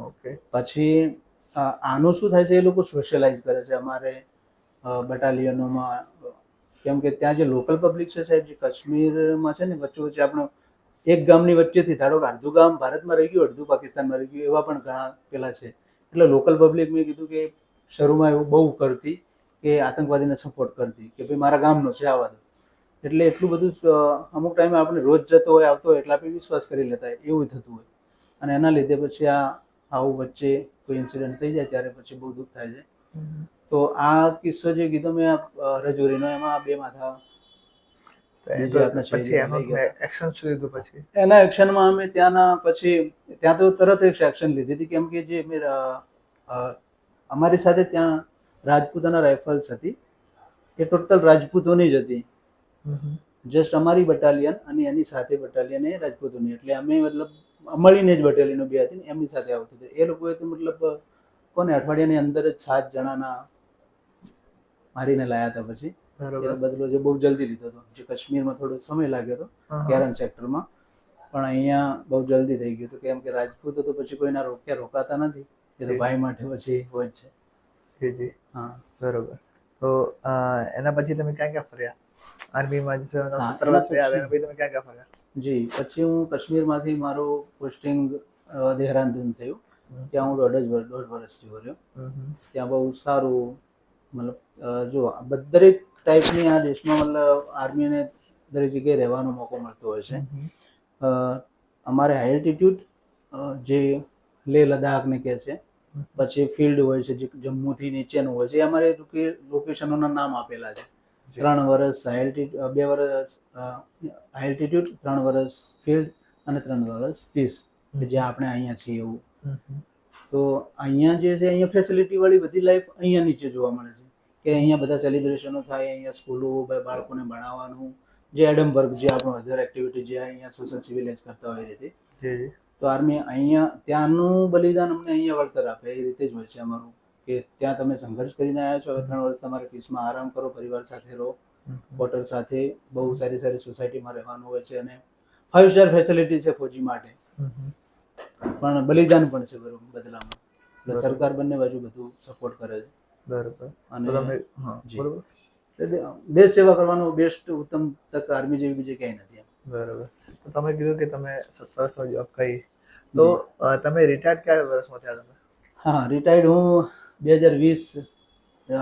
ઓકે. પછી આનું શું થાય છે, એ લોકો સોશિયલાઇઝ કરે છે અમારે બટાલિયનોમાં. કેમ કે ત્યાં જે લોકલ પબ્લિક છે સાહેબ, જે કાશ્મીરમાં છે ને વચ્ચે વચ્ચે આપણો એક ગામની વચ્ચેથી ધારો કે અડધું ગામ ભારતમાં રહી ગયું, અડધું પાકિસ્તાનમાં રહી ગયું, એવા પણ ઘણા પેલા છે. એટલે લોકલ પબ્લિક મેં કીધું કે શરૂમાં એવું બહુ કરતી કે આતંકવાદીને સપોર્ટ કરતી કે ભાઈ મારા ગામનો છે આવા દો. એટલે એટલું બધું અમુક ટાઈમે આપણે રોજ જતો હોય આવતો હોય એટલે આપણે વિશ્વાસ કરી લેતા હોય, એવું થતું હોય. અને એના લીધે પછી આવું વચ્ચે કોઈ ઇન્સિડન્ટ થઈ જાય ત્યારે પછી બહુ દુઃખ થાય છે. તો આ કિસ્સો જે કીધો મેં રજૌરીનો, એમાં 2 માથા એના એક્શનમાં અમે ત્યાં તો તરત એક એક્શન લીધી હતી. કેમ કે જે અમારી સાથે ત્યાં રાજપૂતાના રાઇફલ્સ હતી, એ ટોટલ રાજપૂતોની જ હતી. જસ્ટ અમારી બટાલિયન અને એની સાથે બટાલિયન એ રાજપૂતોની, એટલે અમે મતલબ મળીને જ બટાલિયનો 2 હતી ને એમની સાથે આવતું હતું. એ લોકોએ તો મતલબ કોને અઠવાડિયાની અંદર જ 7 જણાના મારીને લાયા હતા. પછી બરોબર. એનો બદલો જે બહુ જલ્દી લીધો હતો. જે કાશ્મીરમાં થોડો સમય લાગ્યો હતો કેરન સેક્ટરમાં, પણ અહીંયા બહુ જલ્દી થઈ ગયું હતું. કેમ કે રાજપૂતો તો પછી કોઈના રોકાતા નથી. એ તો ભાઈ માટે પછી હોય જ છે. જી જી. હા બરોબર. તો એના પછી તમે ક્યાં ક્યાં ફર્યા? આર્મીમાં જે 17 હા, વર્ષ એના રહ્યા, પછી- એના પછી તમે ક્યાં ક્યાં ફર્યા? જી, પછી હું કાશ્મીરમાંથી મારું પોસ્ટિંગ દેહરાદૂન થયું. ત્યાં હું દોઢ વર્ષ જેવો રહ્યો. ત્યાં બહુ સારું, મતલબ જો દરેક ટાઈપની આ દેશમાં મતલબ આર્મીને દરેક જગ્યાએ રહેવાનો મોકો મળતો હોય છે. અમારે હાઈ એલ્ટિટ્યૂડ જે લેહ લદ્દાખને કહે છે, પછી ફિલ્ડ હોય છે જે જમ્મુથી નીચેનું હોય છે. એ અમારે લોકેશનોના નામ આપેલા છે. 3 વર્ષ હાઈ એલ્ટિટ્યૂડ, 2 વર્ષ હાઈ એલ્ટિટ્યૂડ, 3 વર્ષ ફિલ્ડ અને 3 વર્ષ પીસ, કે જે આપણે અહીંયા છીએ એવું. તો અહીંયા જે છે, અહીંયા ફેસિલિટી વાળી બધી લાઈફ અહીંયા નીચે જોવા મળે છે. કે અહીંયા બધા સેલિબ્રેશનો થાય, અહીંયા સ્કૂલો, બાળકોને ભણાવવાનું, જે એડમબર્ગ, જે આપણો અધર એક્ટિવિટી જે અહીંયા સોશિયલ સિવિલાઇઝ કરતા હોય એ રીતે. તો આર્મી અહીંયા, ત્યાંનું બલિદાન અમને અહીંયા વળતર આપે એ રીતે જ હોય છે અમારું. કે ત્યાં તમે સંઘર્ષ કરીને આવ્યા છો, હવે 3 વર્ષ તમારે પીસમાં આરામ કરો, પરિવાર સાથે રહો, ક્વાર્ટર સાથે, બહુ સારી સારી સોસાયટીમાં રહેવાનું હોય છે, અને 5 સ્ટાર ફેસિલિટી છે ફૌજી માટે, પણ બલિદાન પણ છે બદલામાં. એટલે સરકાર બંને બાજુ બધું સપોર્ટ કરે છે. બરોબર. અને જી. બરોબર. દેશ સેવા કરવાનો બેસ્ટ ઉત્તમ તક આર્મી જેવી બીજી ક્યાંય નથી. બરોબર. તો તમે કીધું કે તમે 17 વર્ષનો જોબ કરી, તો તમે રિટાયર્ડ કયા વર્ષમાં થયા તમે? હા, રિટાયર્ડ હું 2020.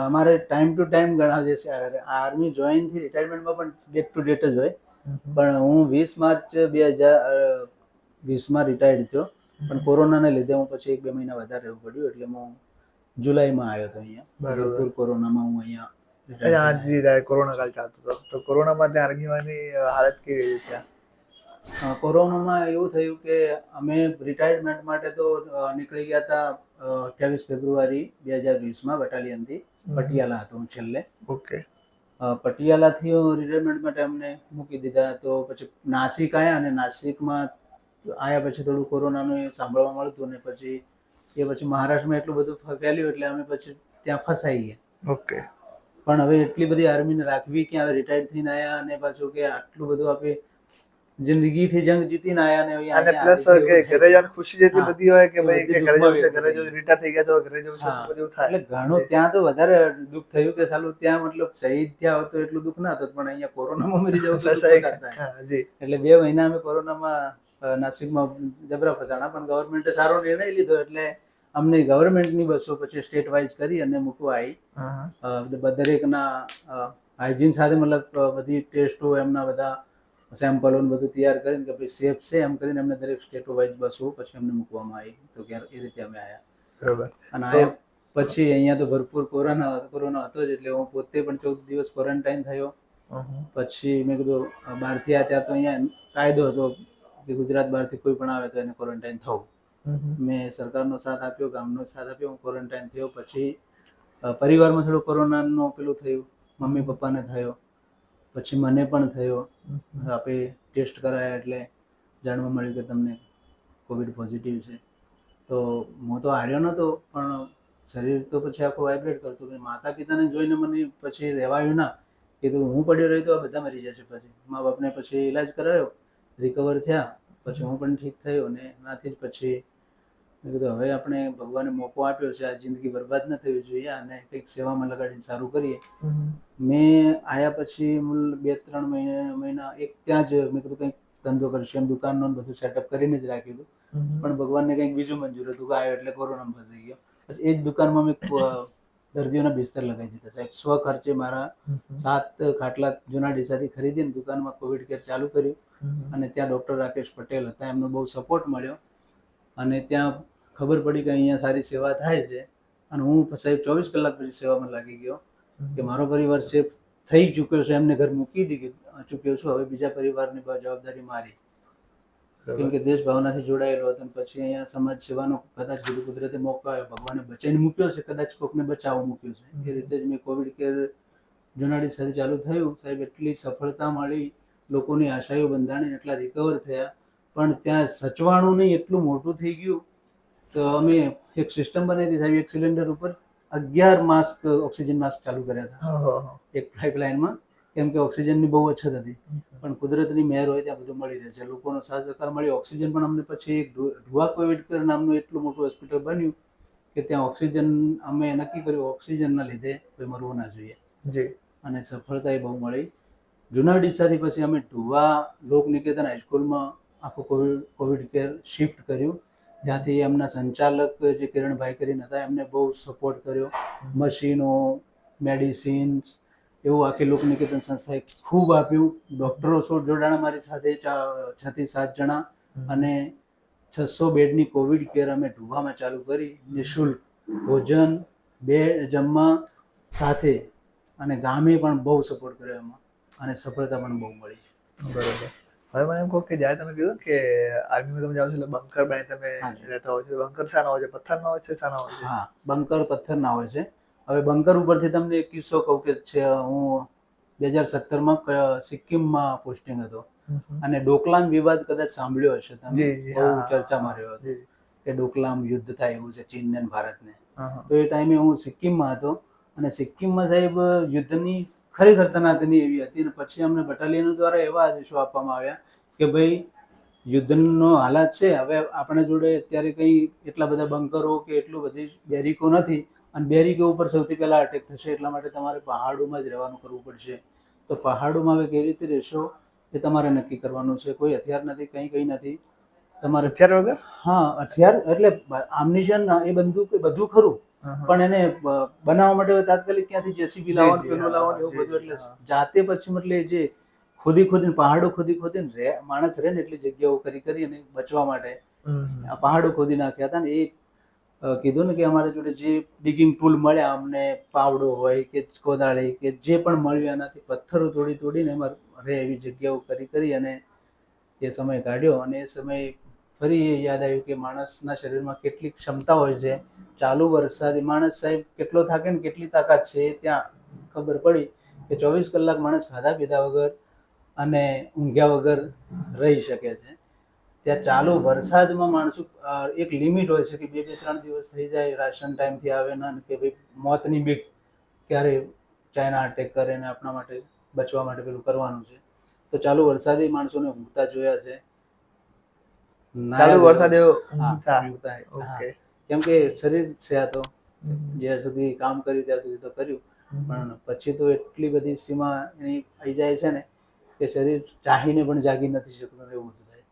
અમારે ટાઈમ ટુ ટાઈમ ઘણા જે છે આર્મી જોઈનથી રિટાયરમેન્ટમાં પણ ડેટ ટુ ડેટ જ હોય. પણ હું 20 માર્ચ 2020માં રિટાયર્ડ થયો. પણ કોરોનાને લીધે હું પછી 1-2 મહિના વધારે રહેવું પડ્યું, એટલે હું જુલાઈમાં આવ્યો હતો અહીંયા. બરોબર. કોરોનામાં હું અહીંયા કોરોના કાળ ચાલતો હતો, તો કોરોનામાં ત્યાં આર્મીની હાલત કેવી રહી ત્યાં? કોરોનામાં એવું થયું કે અમે રિટાયરમેન્ટ માટે તો નીકળી ગયા હતા 28 ફેબ્રુઆરી 2020માં બટાલિયનથી. પટિયાલા હતો હું છેલ્લે. ઓકે. પટિયાલાથી રિટાયરમેન્ટ માટે અમને મૂકી દીધા. તો પછી નાસિક આવ્યા, અને નાસિકમાં આવ્યા પછી થોડું કોરોનાનું સાંભળવા મળતું, ને પછી મહારાષ્ટ્રમાં એટલું બધું ફેલ્યું એટલે અમે પછી ત્યાં ફસાઈ ગયા. ઓકે. પણ હવે એટલી બધી આર્મીને રાખવી કે હવે રિટાયર્ડ થઈને આવ્યા, અને પાછું કે આટલું બધું આપણે જિંદગીથી જંગ જીતીને આવ્યા, અને પ્લસ કે ઘરે જવાની ખુશી જેટલી બધી હોય કે ભાઈ કે ઘરે જવું છે, ઘરે જવું, રિટાયર થઈ ગયા તો ઘરે જવું છે, તો બધું થાય. એટલે ઘણું ત્યાં તો વધારે દુઃખ થયું કે સાલું ત્યાં મતલબ શહીદ થયા હોત તો એટલું દુઃખ ના થતું, પણ અહીંયા કોરોનામાં મરી જવું તો દુઃખ થાય. એટલે 2 મહિના અમે કોરોનામાં નાસિકમાં જબરા ફસાણા, પણ ગવર્મેન્ટે સારો નિર્ણય લીધો એટલે અમને ગવર્મેન્ટની બસો પછી સ્ટેટ વાઇઝ કરી અને મૂકવા આવી. દરેકના હાઇજીન સાથે, મતલબ બધી ટેસ્ટો, એમના બધા સેમ્પલો બધું તૈયાર કરીને કે ભાઈ સેફ છે એમ કરીને અમને દરેક સ્ટેટો વાઇઝ બસો પછી અમને મૂકવામાં આવી. તો એ રીતે અમે આવ્યા. બરોબર. અને આવ્યા પછી અહીંયા તો ભરપૂર કોરોના હતો જ, એટલે હું પોતે પણ 14 દિવસ ક્વોરન્ટાઇન થયો. પછી મેં કીધું બહારથી આવ્યા ત્યારે તો અહીંયા કાયદો હતો કે ગુજરાત બહારથી કોઈ પણ આવે તો એને ક્વોરન્ટાઇન થવું. મેં સરકારનો સાથ આપ્યો, ગામનો સાથ આપ્યો, હું ક્વોરન્ટાઇન થયો. પછી પરિવારમાં થોડું કોરોનાનું પેલું થયું, મમ્મી પપ્પાને થયો, પછી મને પણ થયો. આપણે ટેસ્ટ કરાયા એટલે જાણવા મળ્યું કે તમને કોવિડ પોઝિટિવ છે. તો હું તો હાર્યો નહોતો, પણ શરીર તો પછી આખું વાઇબ્રેટ કરતું. માતા પિતાને જોઈને મને પછી રહેવાયું ના, કીધું હું પડ્યો રહ્યો તો આ બધા મરી જશે. પછી મા બાપને પછી ઇલાજ કરાયો, રિકવર થયા, પછી હું પણ ઠીક થયો. અને એનાથી જ પછી મેં કીધું હવે આપણે ભગવાને મોકો આપ્યો છે, આ જિંદગી બરબાદ ન થવી જોઈએ, અને કંઈક સેવામાં લગાડીને સારું કરીએ. મેં આવ્યા પછી 2-3 મહિના એક ત્યાં જ મેં કીધું કંઈક ધંધો કરશું એમ, દુકાનનો બધું સેટઅપ કરીને જ રાખ્યું હતું. પણ ભગવાનને કંઈક બીજું મંજૂર હતું કે આવ્યો એટલે કોરોનામાં ફસાઈ ગયો. પછી એ જ દુકાનમાં મેં દર્દીઓના બિસ્તર લગાવી દીધા સાહેબ. સ્વખર્ચે મારા 7 ખાટલા જૂના ડીસાથી ખરીદીને દુકાનમાં કોવિડ કેર ચાલુ કર્યું. અને ત્યાં ડૉક્ટર રાકેશ પટેલ હતા, એમનો બહુ સપોર્ટ મળ્યો. અને ત્યાં ખબર પડી કે અહીંયા સારી સેવા થાય છે. અને હું સાહેબ 24 કલાક પછી સેવામાં લાગી ગયો કે મારો પરિવાર સેફ થઈ ચૂક્યો છે, એમને ઘર મૂકી ચૂક્યો છું. હવે બીજા પરિવારની જવાબદારી મારી, કેમ કે દેશ ભાવનાથી જોડાયેલો હતો. પછી અહીંયા સમાજ સેવાનો કદાચ કુદરતે મોકો આવ્યો, ભગવાને બચાવીને મૂક્યો છે, કદાચ કોકને બચાવવા મૂક્યો છે. એ રીતે જ મેં કોવિડ કેર જુનાડી સાથે ચાલુ થયું સાહેબ. એટલી સફળતા મળી, લોકોની આશાઓ બંધાણી, એટલા રિકવર થયા. પણ ત્યાં સચવાણું નહીં એટલું મોટું થઈ ગયું તો અમે એક સિસ્ટમ બનાવી હતી સાહેબ, એક સિલિન્ડર ઉપર 11 માસ્ક ઓક્સિજન માસ્ક ચાલુ કર્યા હતા ઓહો. એક પાઇપલાઇનમાં, કેમ કે ઓક્સિજનની બહુ અછત હતી. પણ કુદરતની મહેર હોય ત્યાં બધું મળી રહે છે, લોકોનો સાથ સહકાર મળ્યો. ઓક્સિજન પણ અમને પછી એક ઢુવા કોવિડ કેર નામનું એટલું મોટું હોસ્પિટલ બન્યું કે ત્યાં ઓક્સિજન અમે નક્કી કર્યું ઓક્સિજનના લીધે કોઈ મરવું ના જોઈએ, જી. અને સફળતા એ બહુ મળી. જૂના ડીસાથી પછી અમે ઢુવા લોક નિકેતન હાઈસ્કૂલમાં આખું કોવિડ કેર શિફ્ટ કર્યું. ત્યાંથી એમના સંચાલક જે કિરણભાઈ કરીને હતા એમને બહુ સપોર્ટ કર્યો, મશીનો, મેડિસિન્સ, એવું આખી લોક નિકેતન સંસ્થાએ ખૂબ આપ્યું. ડૉક્ટરો જોડાણા મારી સાથે 6 થી 7 જણા, અને 600 બેડની કોવિડ કેર અમે ઢુવામાં ચાલુ કરી, નિઃશુલ્ક ભોજન, જમવા સાથે, અને ગામે પણ બહુ સપોર્ટ કર્યો એમાં, અને સફળતા પણ બહુ મળી. બરોબર. હવે મને એમ કહો કે જ્યારે તમે કીધું કે આર્મીમાં તમે જાઓ છો એટલે બંકર બની તમે હાજી. રહેતા હોય છો, બંકર શાના હોય છે? પથ્થરના હોય છે, શાના હોય છે? હા, બંકર પથ્થરના હોય છે. હવે બંકર ઉપરથી તમને એક કિસ્સો કહું કે છે, હું 2017માં સિક્કિમમાં પોસ્ટિંગ હતો, અને ડોકલામ વિવાદ કદાચ સાંભળ્યો હશે તમે, જી, જી, બહુ હા. ચર્ચામાં રહ્યો હતો જી. કે ડોકલામ યુદ્ધ થાય એવું છે ચીનને અને ભારતને. હા, હા. તો એ ટાઈમે હું સિક્કિમમાં હતો, અને સિક્કિમમાં સાહેબ યુદ્ધની ખરેખર તનાતની એવી હતી, અને પછી અમને બટાલિયનો દ્વારા એવા આદેશો આપવામાં આવ્યા કે ભાઈ યુદ્ધનો હાલાત છે, હવે આપણા જોડે અત્યારે કંઈ એટલા બધા બંકરો કે એટલું બધી બેરિકો નથી, અને બેરિકો ઉપર સૌથી પહેલાં અટેક થશે, એટલા માટે તમારે પહાડોમાં જ રહેવાનું કરવું પડશે. તો પહાડોમાં હવે કેવી રીતે રહેશો એ તમારે નક્કી કરવાનું છે. કોઈ હથિયાર નથી, કંઈ નથી તમારે. હથિયાર વગર? હા, હથિયાર એટલે આર્મિશન એ બંદૂક બધું ખરું, પણ એને બનાવવા માટે તાત્કાલિક ક્યાંથી જેસીબી લાવવાનું, પેલું લાવવાનું, એવું બધું. એટલે જાતે પછી મતલબ જે ખોદીને પહાડો ખોદીને માણસ રહે ને એટલી જગ્યાઓ કરી અને બચવા માટે આ પહાડો ખોદી નાખ્યા હતા. ને એ કીધું ને કે અમારા જોડે જે ડિગિંગ ટૂલ મળ્યા, અમને પાવડો હોય કે કોદાળી કે જે પણ મળ્યું એનાથી પથ્થરો તોડીને એમાં રહે એવી જગ્યાઓ કરી અને એ સમય કાઢ્યો. અને એ સમય ફરી એ યાદ આવ્યું કે માણસના શરીરમાં કેટલી ક્ષમતા હોય છે. ચાલુ વરસાદ માણસ સાહેબ કેટલો થાકે ને કેટલી તાકાત છે એ ત્યાં ખબર પડી કે 24 કલાક માણસ ખાધા પીધા વગર અને ઊંઘ્યા વગર રહી શકે છે. ત્યાં ચાલુ વરસાદમાં માણસો એક લિમિટ હોય છે કે 2-3 દિવસ થઈ જાય, રાશન ટાઈમથી આવે ના, કે ભાઈ મોતની બીક ક્યારે ચાઇના અટેક કરે ને આપણા માટે બચવા માટે પેલું કરવાનું છે. તો ચાલુ વરસાદે માણસોને ઊંઘતા જોયા છે. ચાલુ વરસાદે ઊંઘતા. ઓકે. કેમ કે શરીર છે આ તો, જ્યાં સુધી કામ કર્યું ત્યાં સુધી તો કર્યું, પણ પછી તો એટલી બધી સીમા એની આવી જાય છે ને કે શરીર ચાહીને પણ જાગી નથી શકતું, એવું બધું થાય.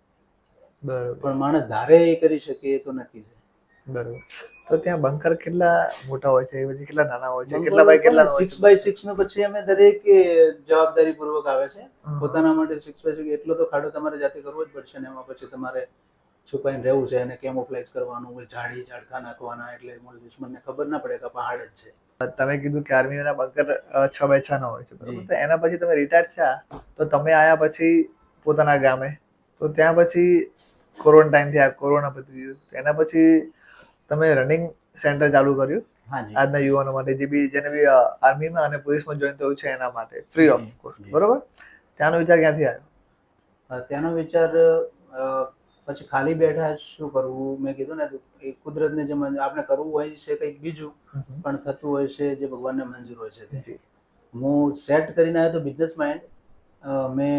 બરોબર. પણ માણસ ધારે એ કરી શકે એ તો નક્કી છે. બરોબર. તો ત્યાં બંકર કેટલા મોટા હોય છે, પછી કેટલા નાના હોય છે, કેટલા બાય કેટલા હોય છે? 6x6 નો પછી અમે દરેક જવાબદારી પૂર્વક આવે છે. પોતાના માટે 6x6 એટલો તો ખાડો તમારે જાતે કરવો જ પડશે, ને એમાં પછી તમારે છુપાઈને રહેવું છે, અને કેમોફ્લેજ કરવાનું હોય, ઝાડખા નાખવાના, એટલે દુશ્મનને ખબર ના પડે કે પહાડ જ છે. તમે કીધું કે આર્મીના બંકર 6x6 ના હોય છે, બરોબર. તો એના પછી તમે રિટાયર થયા, તો તમે આયા પછી પોતાના ગામે, તો ત્યાં પછી ક્વોરન્ટાઇન થયા, કોરોના પતી ગયું, એના પછી તમે રનિંગ સેન્ટર ચાલુ કર્યું આજના યુવાનો માટે, જેને બી આર્મીમાં અને પોલીસમાં જોઈન થયું છે એના માટે, ફ્રી ઓફ કોસ્ટ, બરોબર. ત્યાંનો વિચાર ક્યાંથી આવ્યો? ત્યાંનો વિચાર પછી ખાલી બેઠા શું કરવું, મેં કીધું ને કુદરતને જે આપણે કરવું હોય છે કંઈક બીજું, પણ થતું હોય છે જે ભગવાનને મંજૂર હોય છે. હું સેટ કરીને આવ્યો તો બિઝનેસ માઇન્ડ. મેં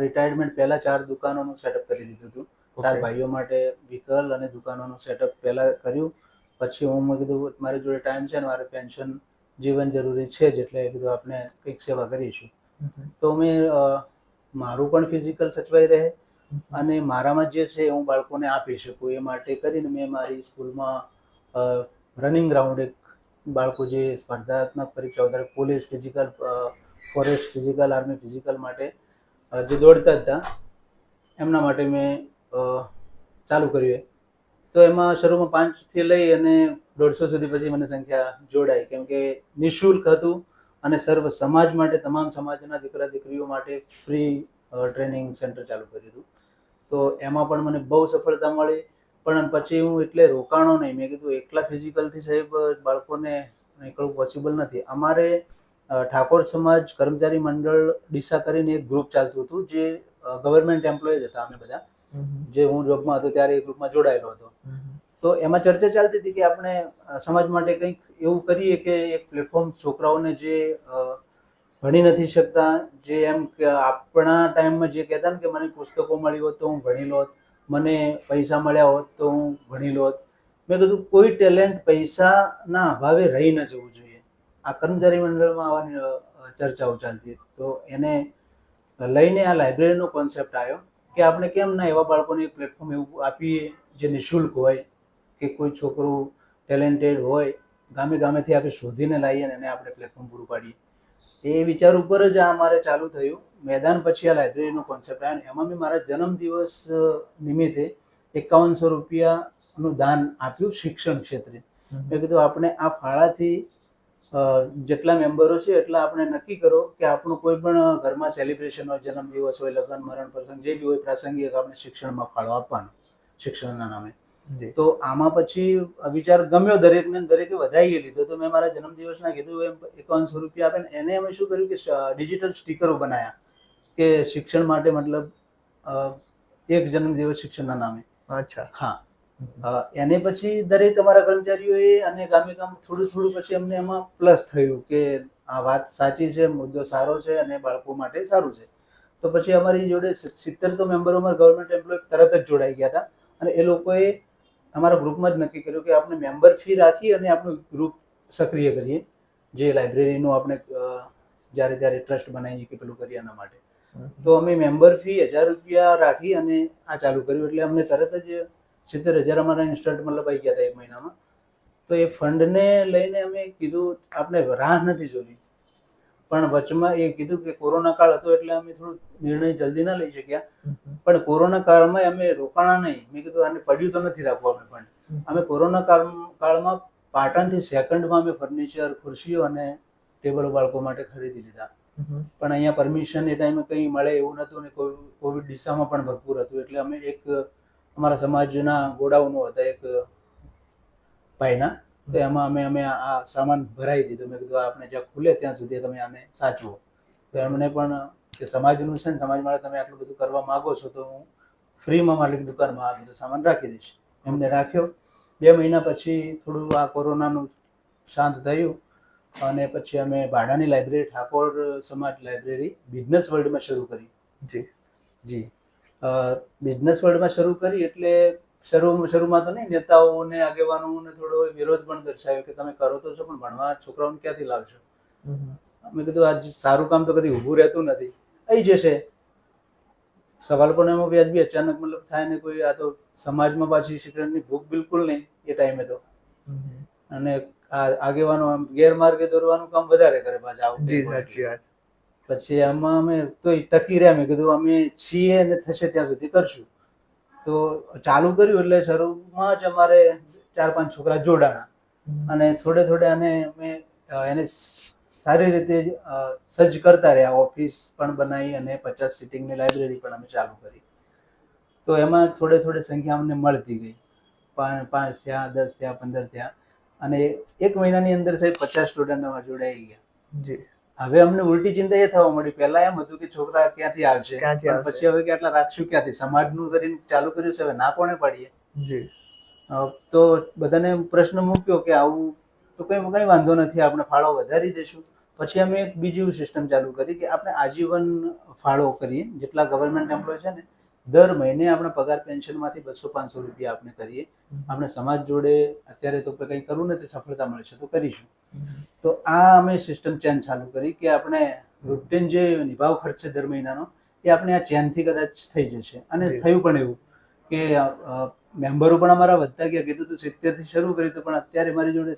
રિટાયરમેન્ટ પહેલા 4 દુકાનોનું સેટઅપ કરી દીધું હતું. 4 ભાઈઓ માટે વ્હીકલ અને દુકાનોનું સેટઅપ પહેલા કર્યું. પછી મેં કીધું મારી જોડે ટાઈમ છે ને મારે પેન્શન જીવન જરૂરી છે જ, એટલે કીધું આપણે કંઈક સેવા કરીશું. તો મેં મારું પણ ફિઝિકલ સચવાઈ રહે અને મારામાં જે છે હું બાળકોને આપી શકું એ માટે કરીને મેં મારી સ્કૂલમાં રનિંગ ગ્રાઉન્ડ, એક બાળકો જે સ્પર્ધાત્મક પરીક્ષાઓ ત્યારે police physical, forest physical, army physical માટે જે દોડતા હતા એમના માટે મેં ચાલુ કર્યું. તો એમાં શરૂમાં 5 થી લઈ અને 150 સુધી પછી મને સંખ્યા જોડાઈ, કેમ કે નિઃશુલ્ક હતું અને સર્વ સમાજ માટે, તમામ સમાજના દીકરા દીકરીઓ માટે ફ્રી ટ્રેનિંગ સેન્ટર ચાલુ કર્યું હતું. તો એમાં પણ મને બહુ સફળતા મળી. પણ પછી હું એટલે રોકાણો નહીં, મેં કીધું એકલા ફિઝિકલથી સાહેબ બાળકોને નીકળવું પોસિબલ નથી. અમારે ઠાકોર સમાજ કર્મચારી મંડળ ડીસા કરીને એક ગ્રુપ ચાલતું હતું, જે ગવર્મેન્ટ એમ્પ્લોય જ હતા અમે બધા, જે હું જોબમાં હતો ત્યારે એ ગ્રુપમાં જોડાયેલો હતો. તો એમાં ચર્ચા ચાલતી હતી કે આપણે સમાજ માટે કંઈક એવું કરીએ કે એક પ્લેટફોર્મ છોકરાઓને જે ભણી નથી શકતા, જે એમ કે આપણા ટાઈમમાં જે કહેતા ને કે મને પુસ્તકો મળી હોત તો હું ભણી લોત, મને પૈસા મળ્યા હોત તો હું ભણી લોત. મેં કીધું કોઈ ટેલેન્ટ પૈસાના અભાવે રહી ન જવું જોઈએ. આ કર્મચારી મંડળમાં આવવાની ચર્ચાઓ ચાલતી. તો એને લઈને આ લાઇબ્રેરીનો કોન્સેપ્ટ આવ્યો કે આપણે કેમ ના એવા બાળકોને એક પ્લેટફોર્મ એવું આપીએ જે નિઃશુલ્ક હોય, કે કોઈ છોકરું ટેલેન્ટેડ હોય, ગામે ગામેથી આપણે શોધીને લાવીએ અને એને આપણે પ્લેટફોર્મ પૂરું પાડીએ. એ વિચાર ઉપર જ આ અમારે ચાલુ થયું. મેદાન પછી આ લાઇબ્રેરીનો કોન્સેપ્ટ આવ્યો. એમાં મેં મારા જન્મદિવસ નિમિત્તે 5100 રૂપિયાનું દાન આપ્યું શિક્ષણ ક્ષેત્રે. મેં કીધું આપણે આ ફાળાથી જેટલા મેમ્બરો છે એટલા આપણે નક્કી કરો કે આપણું કોઈ પણ ઘરમાં સેલિબ્રેશન હોય, જન્મદિવસ હોય, લગ્ન, મરણ, પ્રસંગ જે બી હોય, પ્રાસંગિક આપણે શિક્ષણમાં ફાળો આપવાનો શિક્ષણના નામે. તો આમાં પછી વિચાર ગમ્યો દરેકને, દરેકે વધાઈ લીધો. તો મેં મારા જન્મદિવસના કીધું એમ 5100 રૂપિયા આપે ને એને અમે શું કર્યું કે ડિજિટલ સ્ટીકરો બનાવ્યા કે શિક્ષણ માટે, મતલબ એક જન્મદિવસ શિક્ષણના નામે. અચ્છા. હા. એને પછી દરેક અમારા કર્મચારીઓએ અને ગામે ગામ થોડું થોડું પછી અમને એમાં પ્લસ થયું કે આ વાત સાચી છે, મુદ્દો સારો છે અને બાળકો માટે સારું છે. તો પછી અમારી જોડે 70 તો મેમ્બરો અમારા ગવર્મેન્ટ એમ્પ્લોય તરત જ જોડાઈ ગયા હતા. અને એ લોકોએ અમારા ગ્રુપમાં જ નક્કી કર્યું કે આપણે મેમ્બર ફી રાખી અને આપણું ગ્રુપ સક્રિય કરીએ, જે લાઇબ્રેરીનું આપણે જ્યારે ત્યારે ટ્રસ્ટ બનાવીએ કે પેલું કરીએ એના માટે. તો અમે મેમ્બર ફી 1000 રૂપિયા રાખી અને આ ચાલુ કર્યું. એટલે અમને તરત જ 70,000 અમારા ઇન્સ્ટન્ટ મતલબ આવી ગયા હતા એક મહિનામાં. તો એ ફંડને લઈને અમે કીધું આપણે રાહ નથી જોવી, પણ વચમાં એ કીધું કે કોરોના કાળ હતો એટલે અમે થોડું નિર્ણય જલ્દી ના લઈ શક્યા. પણ કોરોના કાળમાં અમે રોકાણા નહીં. મેં કીધું આને પડ્યું તો નથી રાખવું આપણે ફંડ. અમે કોરોના કાળમાં પાટણથી સેકન્ડમાં અમે ફર્નિચર, ખુરશીઓ અને ટેબલો બાળકો માટે ખરીદી લીધા. પણ અહીંયા પરમિશન એ ટાઈમે કંઈ મળે એવું નહોતું ને કોવિડ દિશામાં પણ ભરપૂર હતું. એટલે અમે એક અમારા સમાજના ગોડાઉનો હતા એક ભાઈના, તો એમાં અમે આ સામાન ભરાઈ દીધો. મેં કીધું આપણે જ્યાં ખુલે ત્યાં સુધી તમે આને સાચવો. તો એમને પણ કે સમાજનું છે ને, સમાજ માટે તમે આટલું બધું કરવા માગો છો તો હું ફ્રીમાં મારી દુકાનમાં આ બધું સામાન રાખી દઈશ. એમને રાખ્યો. 2 મહિના પછી થોડું આ કોરોનાનું શાંત થયું અને પછી અમે ભાડાની લાઇબ્રેરી, ઠાકોર સમાજ લાઇબ્રેરી બિઝનેસ વર્લ્ડમાં શરૂ કરી. જી બિઝનેસ વર્લ્ડમાં શરૂ કરી. એટલે શરૂમાં તો નહીં, નેતાઓને, આગેવાનોને થોડો વિરોધ પણ દર્શાવ્યો કે તમે કરો તો છો પણ ભણવા છોકરાઓને ક્યાંથી લાવશો. મેં કીધું આ સારું કામ તો કદી ઊભું રહેતું નથી, આવી જશે. સવાલ પણ એમાં વ્યાજબી અચાનક મતલબ થાય ને કોઈ, આ તો સમાજમાં પાછી શિક્ષણની ભૂખ બિલકુલ નહીં એ ટાઈમે તો. અને આ આગેવાનો ગેરમાર્ગે દોરવાનું કામ વધારે કરે પાછા. પછી આમાં અમે તો ટકી રહ્યા. મેં કીધું અમે છીએ અને થશે ત્યાં સુધી કરશું. તો ચાલુ કર્યું. એટલે શરૂમાં જ અમારે 4-5 છોકરા જોડાણા અને થોડે થોડે એને સારી રીતે સજ્જ કરતા રહ્યા. ઓફિસ પણ બનાવી અને 50 સીટિંગની લાઇબ્રેરી પણ અમે ચાલુ કરી. તો એમાં થોડે થોડે સંખ્યા અમને મળતી ગઈ. 5 થયા, 10 થયા, 15 થયા અને 1 મહિનાની અંદર સાહેબ 50 સ્ટુડન્ટ અમારા જોડાઈ ગયા. હવે અમને ઉલટી ચિંતા એ થવા મળી. પહેલા એમ હતું કે છોકરા ક્યાંથી આવશે, પછી હવે કે આટલા રાખશું ક્યાંથી. સમાજનું કરીને ચાલુ કર્યું છે, હવે ના કોને પાડીએ. તો બધાને પ્રશ્ન મૂક્યો કે આવું તો કઈ વાંધો નથી, આપણે ફાળો વધારી દઈશું. પછી અમે એક બીજી સિસ્ટમ ચાલુ કરી કે આપણે આજીવન ફાળો કરીએ. જેટલા ગવર્મેન્ટ એમ્પ્લોય છે ને, દર મહિને આપણે પગાર પેન્શનમાંથી 200-500 રૂપિયા આપણે કરીએ. આપણે સમાજ જોડે અત્યારે તો કંઈ કરવું નથી, સફળતા મળશે તો કરીશું. તો આ અમે સિસ્ટમ ચેન્જ ચાલુ કરી કે આપણે રૂટીન જે નિભાવ ખર્ચ છે દર મહિનાનો, એ આપણે આ ચેનથી કદાચ થઈ જશે. અને થયું પણ એવું કે મેમ્બરો પણ અમારા વધતા ગયા. કીધું તું 70થી શરૂ કર્યું હતું, પણ અત્યારે મારી જોડે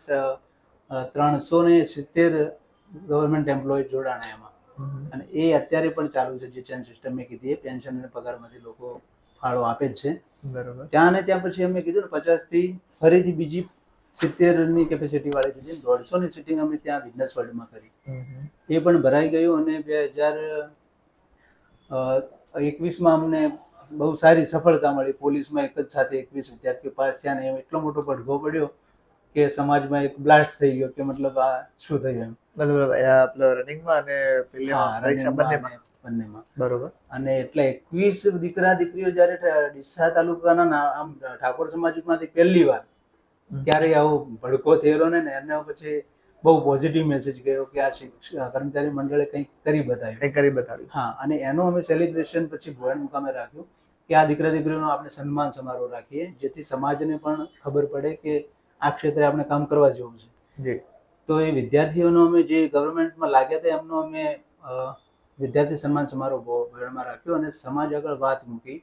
370 ગવર્મેન્ટ એમ્પ્લોય જોડાણા એમાં. અને એ અત્યારે પણ ચાલુ છે. જે ચેન સિસ્ટમ મેં કીધી, એ પેન્શન અને પગારમાંથી લોકો ફાળો આપે જ છે. બરાબર. ત્યાં ને ત્યાં પછી અમે કીધું ને 50થી ફરીથી બીજી 70ની કેપેસિટી વાળી દીધી. 150ની સીટિંગ અમે ત્યાં બિઝનેસ વર્લ્ડમાં કરી. એ પણ ભરાઈ ગયું અને 2021માં અમને બહુ સારી સફળતા મળી. પોલીસમાં એક જ સાથે 21 વિદ્યાર્થીઓ પાસ થયા ને એટલો મોટો પડઘો પડ્યો કે સમાજમાં એક બ્લાસ્ટ થઈ ગયો કે મતલબ આ શું થયું એમ. મતલબ રનિંગમાં અને બંનેમાં. બરોબર. અને એટલે 21 દીકરા દીકરીઓ જ્યારે ડીસા તાલુકાના આમ ઠાકોર સમાજમાંથી પહેલી વાર ક્યારેય આવો ભડકો થયેલો ને એનો પછી બહુ પોઝિટિવ મેસેજ ગયો કે આ કર્મચારી મંડળે કંઈક કરી બતાવ્યું. કંઈક કરી બતાવ્યું. હા, અને એનું અમે સેલિબ્રેશન પછી ભુવન મુકામે રાખ્યું કે આ દીકરા દીકરીઓનો આપણે સન્માન સમારોહ રાખીએ, જેથી સમાજને પણ ખબર પડે કે આ ક્ષેત્રે આપણે કામ કરવા જેવું છે. જી. તો એ વિદ્યાર્થીઓનો અમે જે ગવર્મેન્ટમાં લાગ્યા હતા એમનો અમે વિદ્યાર્થી સન્માન સમારોહ ભુવનમાં રાખ્યો અને સમાજ આગળ વાત મૂકી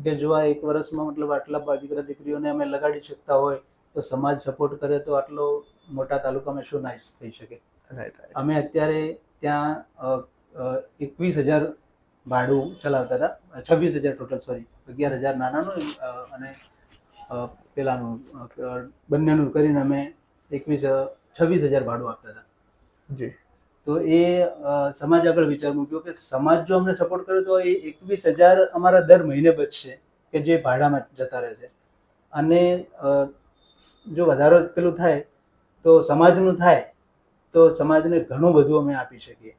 કે જો આ એક વર્ષમાં મતલબ આટલા દીકરા દીકરીઓને અમે લગાડી શકતા હોય તો સમાજ સપોર્ટ કરે તો આટલો મોટા તાલુકામાં શું ના થઈ શકે. અમે અત્યારે ત્યાં 21,000 ભાડું ચલાવતા હતા, 26,000 ટોટલ, સોરી 11,000 નાનાનું અને પેલાનું બંનેનું કરીને અમે 26,000 ભાડું આપતા હતા. જી. તો એ સમાજ આગળ વિચાર મૂક્યો કે સમાજ જો અમને સપોર્ટ કરે તો એ 21,000 અમારા દર મહિને બચશે કે જે ભાડામાં જતા રહે છે. અને જો વધારો પેલું થાય તો સમાજનું થાય તો સમાજને ઘણું બધું અમે આપી શકીએ.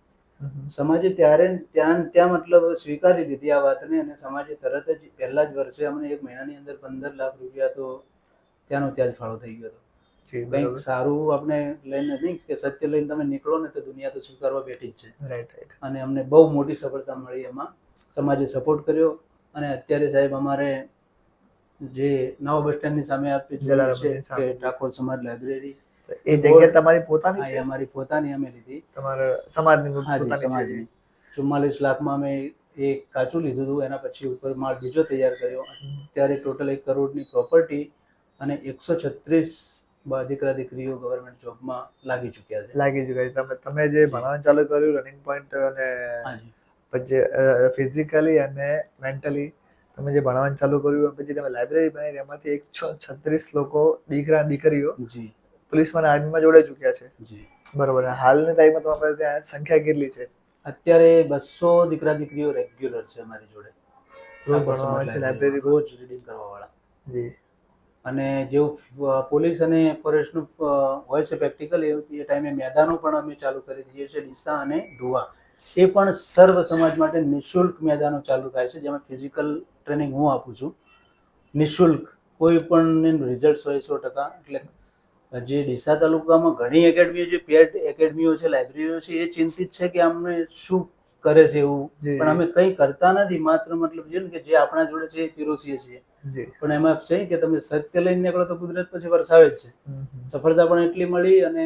સમાજે ત્યાં મતલબ સ્વીકારી લીધી આ વાતને અને સમાજે તરત જ પહેલા જ વર્ષે અમને 1 મહિનાની અંદર 15 લાખ રૂપિયા તો ત્યાંનો ત્યાં જ ફાળો થઈ ગયો હતો. કંઈક સારું આપણે લઈને નહીં કે સત્ય લઈને તમે નીકળો ને તો દુનિયા તો સ્વીકારવા બેઠી જ છે. રાઈટ. અને અમને બહુ મોટી સફળતા મળી એમાં. સમાજે સપોર્ટ કર્યો અને અત્યારે સાહેબ અમારે જે નવા બસ સ્ટેન્ડની સામે આપી છે કે ઠાકોર સમાજ લાઇબ્રેરી, એ જગ્યા તમારી પોતાની છે? અમારી પોતાની અમે લીધી. તમારા સમાજની પોતાની સમાજની 44 લાખમાં અમે એક કાચું લીધું હતું, એના પછી ઉપર માળ બીજો તૈયાર કર્યો. અત્યારે ટોટલ 1 કરોડની પ્રોપર્ટી અને 136 દીકરા દીકરીઓ ગવર્મેન્ટ જોબમાં લાગી ચૂક્યા છે. તમે જે ભણવાનું ચાલુ કર્યું રનિંગ પોઈન્ટ અને પછી ફિઝિકલી અને મેન્ટલી તમે જે ભણવાનું ચાલુ કર્યું પછી તમે લાઇબ્રેરી બનાવી એમાંથી 136 લોકો દીકરા દીકરીઓ પોલીસમાં આર્મીમાં જોડાઈ ચૂક્યા છે. બરોબર. હાલની તારીખમાં તમારી ત્યાં સંખ્યા કેટલી છે? અત્યારે 200 દીકરા દીકરીઓ રેગ્યુલર છે અમારી જોડે. લાઇબ્રેરી રોજ રીડિંગ કરવા વાળા. જી. અને જેવું પોલીસ અને ફોરેસ્ટનું હોય છે પ્રેક્ટિકલ, એ ટાઈમે મેદાનો પણ અમે ચાલુ કરી દઈએ છીએ. ડીસા અને ઢુવા એ પણ સર્વ સમાજ માટે નિઃશુલ્ક મેદાનો ચાલુ થાય છે, જેમાં ફિઝિકલ ટ્રેનિંગ હું આપું છું નિઃશુલ્ક. કોઈ પણ રિઝલ્ટ હોય 100%. એટલે જે ડીસા તાલુકામાં ઘણી એકેડમીઓ છે, પેડ એકેડમીઓ છે, લાઇબ્રેરીઓ છે, એ ચિંતિત છે કે અમને શું કરે છે એવું, પણ અમે કંઈ કરતા નથી. માત્ર મતલબ છે ને કે જે આપણા જોડે છે એ પીરોસીએ છીએ. પણ એમાં છે કે તમે સત્ય લઈને નીકળો તો કુદરત પછી વરસાવે જ છે. સફળતા પણ એટલી મળી અને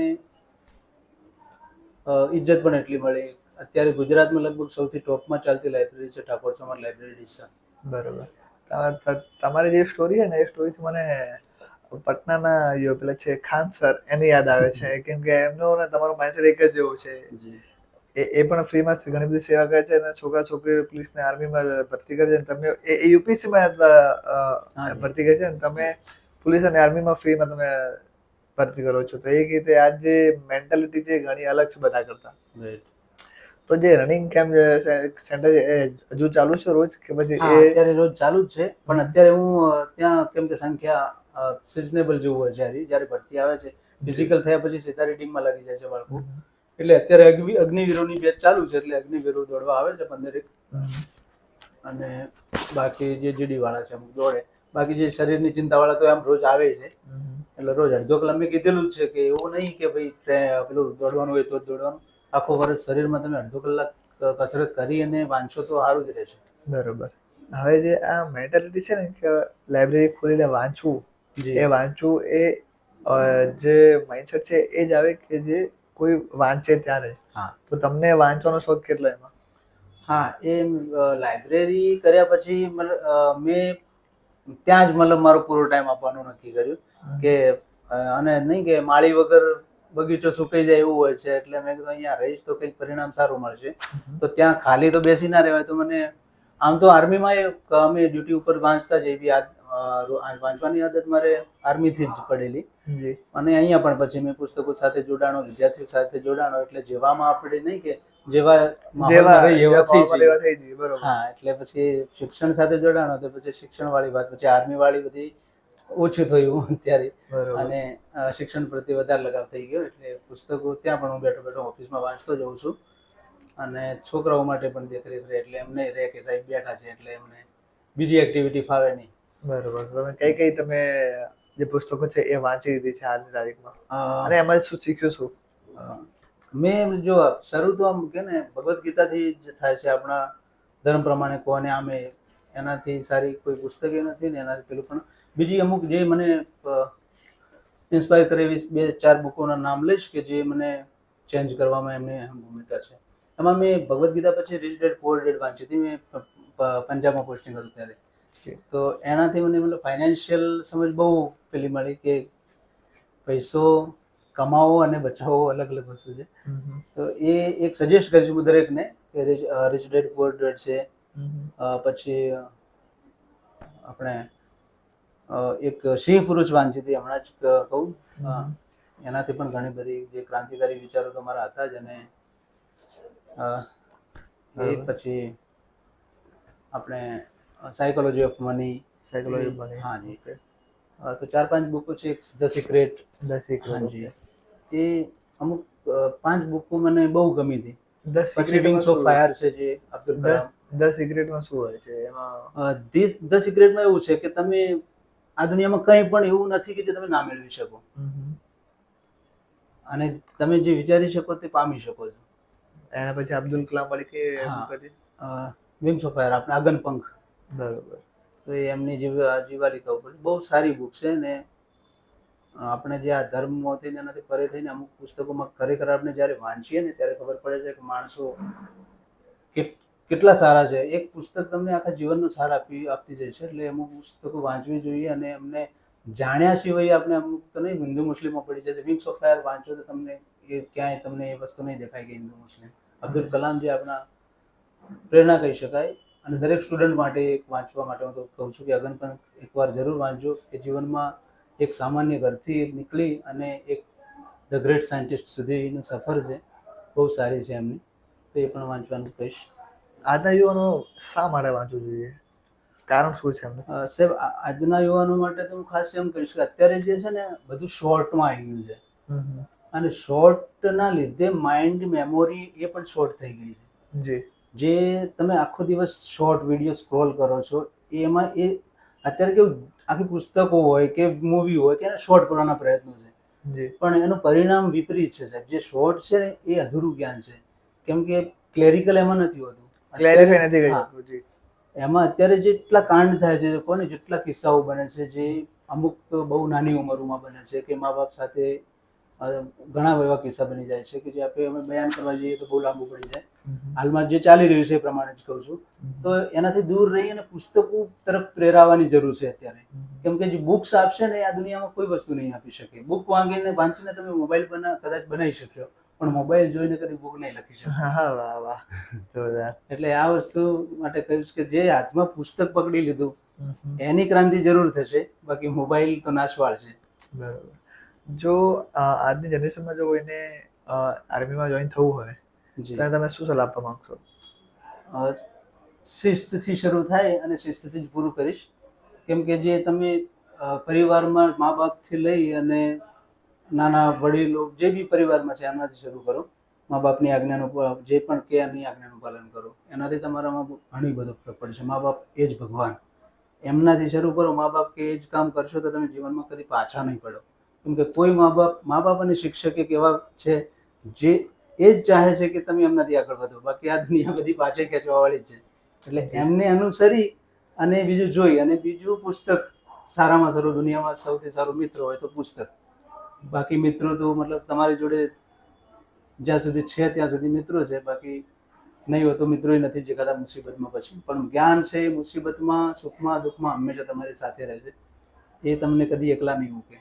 ઇજ્જત પણ એટલી મળી. અત્યારે ગુજરાતમાં લગભગ સૌથી ટોપમાં ચાલતી લાઇબ્રેરી છે ઠાકોર સમાજ લાઇબ્રેરી ડીસા. બરોબર. તમારી જે સ્ટોરી છે ને એ સ્ટોરીથી મને પટનાના પેલા છે ખાન સર એની યાદ આવે છે, કેમ કે એમનો ને તમારો માઇન્ડસેટ એક જ જેવો છે. એ પણ ફ્રીમાં ઘણી બધી સેવા કરે છે અને છોકરા છોકરીઓ પોલીસને આર્મીમાં ભરતી કરે છે. તમે એ યુપીએસસીમાં ભરતી કરે છે ને તમે પોલીસ અને આર્મીમાં ફ્રીમાં તમે ભરતી કરો છો. તો એ રીતે આ જે મેન્ટાલિટી છે ઘણી અલગ છે બધા કરતા. તો જે રનિંગ કેમ્પ સેન્ટર છે એ હજુ ચાલુ છે રોજ કે પછી? અત્યારે રોજ ચાલુ જ છે, પણ અત્યારે હું ત્યાં કેમ કે સંખ્યા સિઝનેબલ જેવું હોય છે. જ્યારે ભરતી આવે છે ફિઝિકલ થયા પછી સીધા રીડિંગમાં લાગી જાય છે બાળકો. એટલે અત્યારે અગ્નિવીરોની બેચ ચાલુ છે, એટલે અગ્નિવીરો દોડવા આવે છે 15 અને બાકી જે જીડી વાળા છે અમુક દોડે. બાકી જે શરીરની ચિંતા વાળા તો એમ રોજ આવે છે. એટલે રોજ અડધો કલાક મેં કીધેલું જ છે કે એવું નહીં કે ભાઈ પેલું દોડવાનું હોય તો જ દોડવાનું. આખો વર્ષ શરીરમાં તમે અડધો કલાક કસરત કરી અને વાંચો તો સારું જ રહેશે. બરોબર. હવે જે આ મેન્ટાલિટી છે ને કે લાઇબ્રેરી ખોલીને વાંચવું, એ વાંચવું એ જે માઇન્ડસેટ છે એ જ આવે કે જે કોઈ વાંચે ત્યારે. તો તમને વાંચવાનો શોખ કેટલો એમાં? એ લાઇબ્રેરી કર્યા પછી મેં ત્યાં જ મતલબ મારો પૂરો ટાઈમ આપવાનું નક્કી કર્યું કે અને નહીં કે માળી વગર બગીચો સુકાઈ જાય એવું હોય છે. એટલે મેં કીધું અહીંયા રહીશ તો કંઈક પરિણામ સારું મળશે. તો ત્યાં ખાલી તો બેસી ના રહેવાય. તો મને આમ તો આર્મીમાં અમે ડ્યુટી ઉપર વાંચતા જ એવી વાંચવાની આદત મારે આર્મીથી જ પડેલી. અને અહીંયા પણ પછી મેં પુસ્તકો સાથે જોડાણો, વિદ્યાર્થીઓ સાથે જોડાણો. એટલે જેવામાં આપણે નહીં કે જેવા એટલે પછી શિક્ષણ સાથે જોડાણો તો પછી શિક્ષણ વાળી વાત, પછી આર્મી વાળી બધી ઓછું થયું અત્યારે અને શિક્ષણ પ્રત્યે વધારે લગાવ થઈ ગયો. એટલે પુસ્તકો ત્યાં પણ હું બેઠો બેઠો ઓફિસમાં વાંચતો જઉં છું અને છોકરાઓ માટે પણ દેખરેખ રહે. એટલે એમને રહે કે સાહેબ બેઠા છે એટલે એમને બીજી એક્ટિવિટી ફાવે નહીં. બરોબર. તમે કઈ કઈ તમે જે પુસ્તકો છે એ વાંચી લીધી છે આજની તારીખમાં અ, અને એમાં શું શીખ્યું શું? મેં જો શરૂ તો આમ કે ને ભગવદ્ ગીતાથી જ થાય છે. આપણા ધર્મ પ્રમાણે કોને આમે એનાથી સારી કોઈ પુસ્તક નથી ને એનાથી પેલું. પણ બીજી અમુક જે મને ઇન્સ્પાયર કરે એવી 2-4 બુકોના નામ લઈશ કે જે મને ચેન્જ કરવામાં એમની અહમ ભૂમિકા છે. એમાં મેં ભગવદ્ ગીતા પછી રિચ ડેડ પુઅર ડેડ વાંચી હતી. મેં પંજાબમાં પોસ્ટિંગ હતું ત્યારે. તો એનાથી મને મતલબ ફાઇનાન્શિયલ સમજ બહુ પેલી મળી કે પૈસો કમાવો અને બચાવવો અલગ અલગ વસ્તુ છે. તો એ એક સજેસ્ટ કરીશ હું દરેકને કે રિચ ડેડ પુઅર ડેડ છે. પછી આપણે એક સિંહ પુરુષ વાંચી હતી હમણાં જ કહું. એનાથી પણ ઘણી બધી જે ક્રાંતિકારી વિચારો તો મારા હતા જ. અને એ પછી આપણે સાયકોલોજી ઓફ મની. સાયકોલોજી બની. હા જી. તો 4-5 બુકો છે. The secret. હાજી. એ અમુક 5 બુકો મને બહુ ગમી હતી. પછી વિંગ્સ ઓફ ફાયર છે જે અબ્દુલ કલામ. ધ સિક્રેટમાં શું હોય છે એમાં? ધ સિક્રેટમાં એવું છે કે તમે આ દુનિયામાં કંઈ પણ એવું નથી કે જે તમે ના મેળવી શકો, અને તમે જે વિચારી શકો તે પામી શકો છો. એના પછી અબ્દુલ કલામ વાળી કે વિંગ્સ ઓફ ફાયર, આપણે આગનપંખ. બરોબર. તો એ એમની જીવાલિકા ઉપર બહુ સારી બુક છે. ને આપણે જે આ ધર્મમાંથી એનાથી પરે થઈને અમુક પુસ્તકોમાં ખરેખર આપણે જ્યારે વાંચીએ ને ત્યારે ખબર પડે છે કે માણસો કેટલા સારા છે. એક પુસ્તક તમને આખા જીવનનો સાર આપતી જાય છે. એટલે અમુક પુસ્તકો વાંચવી જોઈએ. અને એમને જાણ્યા સિવાય આપણે અમુક તો નહીં હિન્દુ મુસ્લિમમાં પડી જાય છે. વિંગ્સ ઓફ ફાયર વાંચો તો તમને એ ક્યાંય તમને એ વસ્તુ નહીં દેખાય કે હિન્દુ મુસ્લિમ. અબ્દુલ કલામ જે આપણા પ્રેરણા કહી શકાય. અને દરેક સ્ટુડન્ટ માટે એક વાંચવા માટે હું તો કહું છું કે આગનપંખ એકવાર જરૂર વાંચજો. કે જીવનમાં એક સામાન્ય ઘરથી નીકળી અને એક ધ ગ્રેટ સાયન્ટિસ્ટ સુધીનો સફર છે, બહુ સારી છે એમની. તો એ પણ વાંચવાનું કહીશ. આજના યુવાનો શા માટે વાંચવું જોઈએ? કારણ શું છે એમને? સાહેબ, આજના યુવાનો માટે તો હું ખાસ એમ કહીશ કે અત્યારે જે છે ને બધું શોર્ટમાં આવી ગયું છે. અને શોર્ટના લીધે માઇન્ડ મેમોરી એ પણ શોર્ટ થઈ ગઈ છે. જી. જે તમે આખો દિવસ શોર્ટ વિડીયો સ્ક્રોલ કરો છો એમાં એ અત્યારે કેવું આખી પુસ્તકો હોય કે મૂવી હોય કે એને શોર્ટ કરવાના પ્રયત્નો છે. પણ એનું પરિણામ વિપરીત છે સાહેબ. જે શોર્ટ છે ને એ અધૂરું જ્ઞાન છે. કેમ કે ક્લેરિકલ એમાં નથી હોતું. ક્લેરિફાઈ નથી કરી. એમાં અત્યારે જેટલા કાંડ થાય છે, કોને જેટલા કિસ્સાઓ બને છે, જે અમુક બહુ નાની ઉંમરોમાં બને છે કે મા બાપ સાથે ઘણા એવા કિસ્સા બની જાય છે કે જે આપણે અમે બયાન કરવા જઈએ તો બહુ લાંબુ પડી જાય. હાલમાં જે ચાલી રહ્યું છે એ પ્રમાણે જ કહું છું. તો એનાથી દૂર રહી અને પુસ્તકો તરફ પ્રેરાવાની જરૂર છે અત્યારે. કેમ કે જે બુક્સ આપશે ને આ દુનિયામાં કોઈ વસ્તુ નહીં આપી શકે. બુક વાંચીને તમે મોબાઈલ કદાચ બનાવી શકશો, પણ મોબાઈલ જોઈને કદી બુક નહીં લખી શકો. વાહ વાહ, જોરદાર. એટલે આ વસ્તુ માટે કહીશ કે જે હાથમાં પુસ્તક પકડી લીધું એની ક્રાંતિ જરૂર થશે. બાકી મોબાઈલ તો નાશવાળ છે. બરોબર. જો આજની જનરેશનમાં જો કોઈને આર્મીમાં જોઈન થવું હોય ત્યારે તમે શું સલાહ આપવા માંગશો? શિસ્તથી શરૂ થાય અને શિસ્તથી જ પૂરું કરીશ. કેમ કે જે તમે પરિવારમાં મા બાપથી લઈ અને નાના વડીલો જે બી પરિવારમાં છે એનાથી શરૂ કરો. મા બાપની આજ્ઞાનું જે પણ કે એની આજ્ઞાનું પાલન કરો. એનાથી તમારામાં ઘણી બધો ફરક પડશે. મા બાપ એ જ ભગવાન. એમનાથી શરૂ કરો. મા બાપ કે એ જ કામ કરશો તો તમે જીવનમાં કદી પાછા નહીં પડો. કેમ કે કોઈ મા બાપ અને શિક્ષક એક એવા છે જે એ જ ચાહે છે કે તમે એમનાથી આગળ વધો. બાકી આ દુનિયા બધી પાછળ ખેંચવાવાળી જ છે. એટલે એમને અનુસરી અને બીજું જોઈ અને બીજું પુસ્તક. સારામાં સારું દુનિયામાં સૌથી સારો મિત્ર હોય તો પુસ્તક. બાકી મિત્રો તો મતલબ તમારી જોડે જ્યાં સુધી છે ત્યાં સુધી મિત્રો છે. બાકી નહીં હોય તો મિત્રો નથી દેખાતા મુસીબતમાં પછી. પણ જ્ઞાન છે મુસીબતમાં, સુખમાં, દુઃખમાં હંમેશા તમારી સાથે રહે છે. એ તમને કદી એકલા નહીં મૂકે.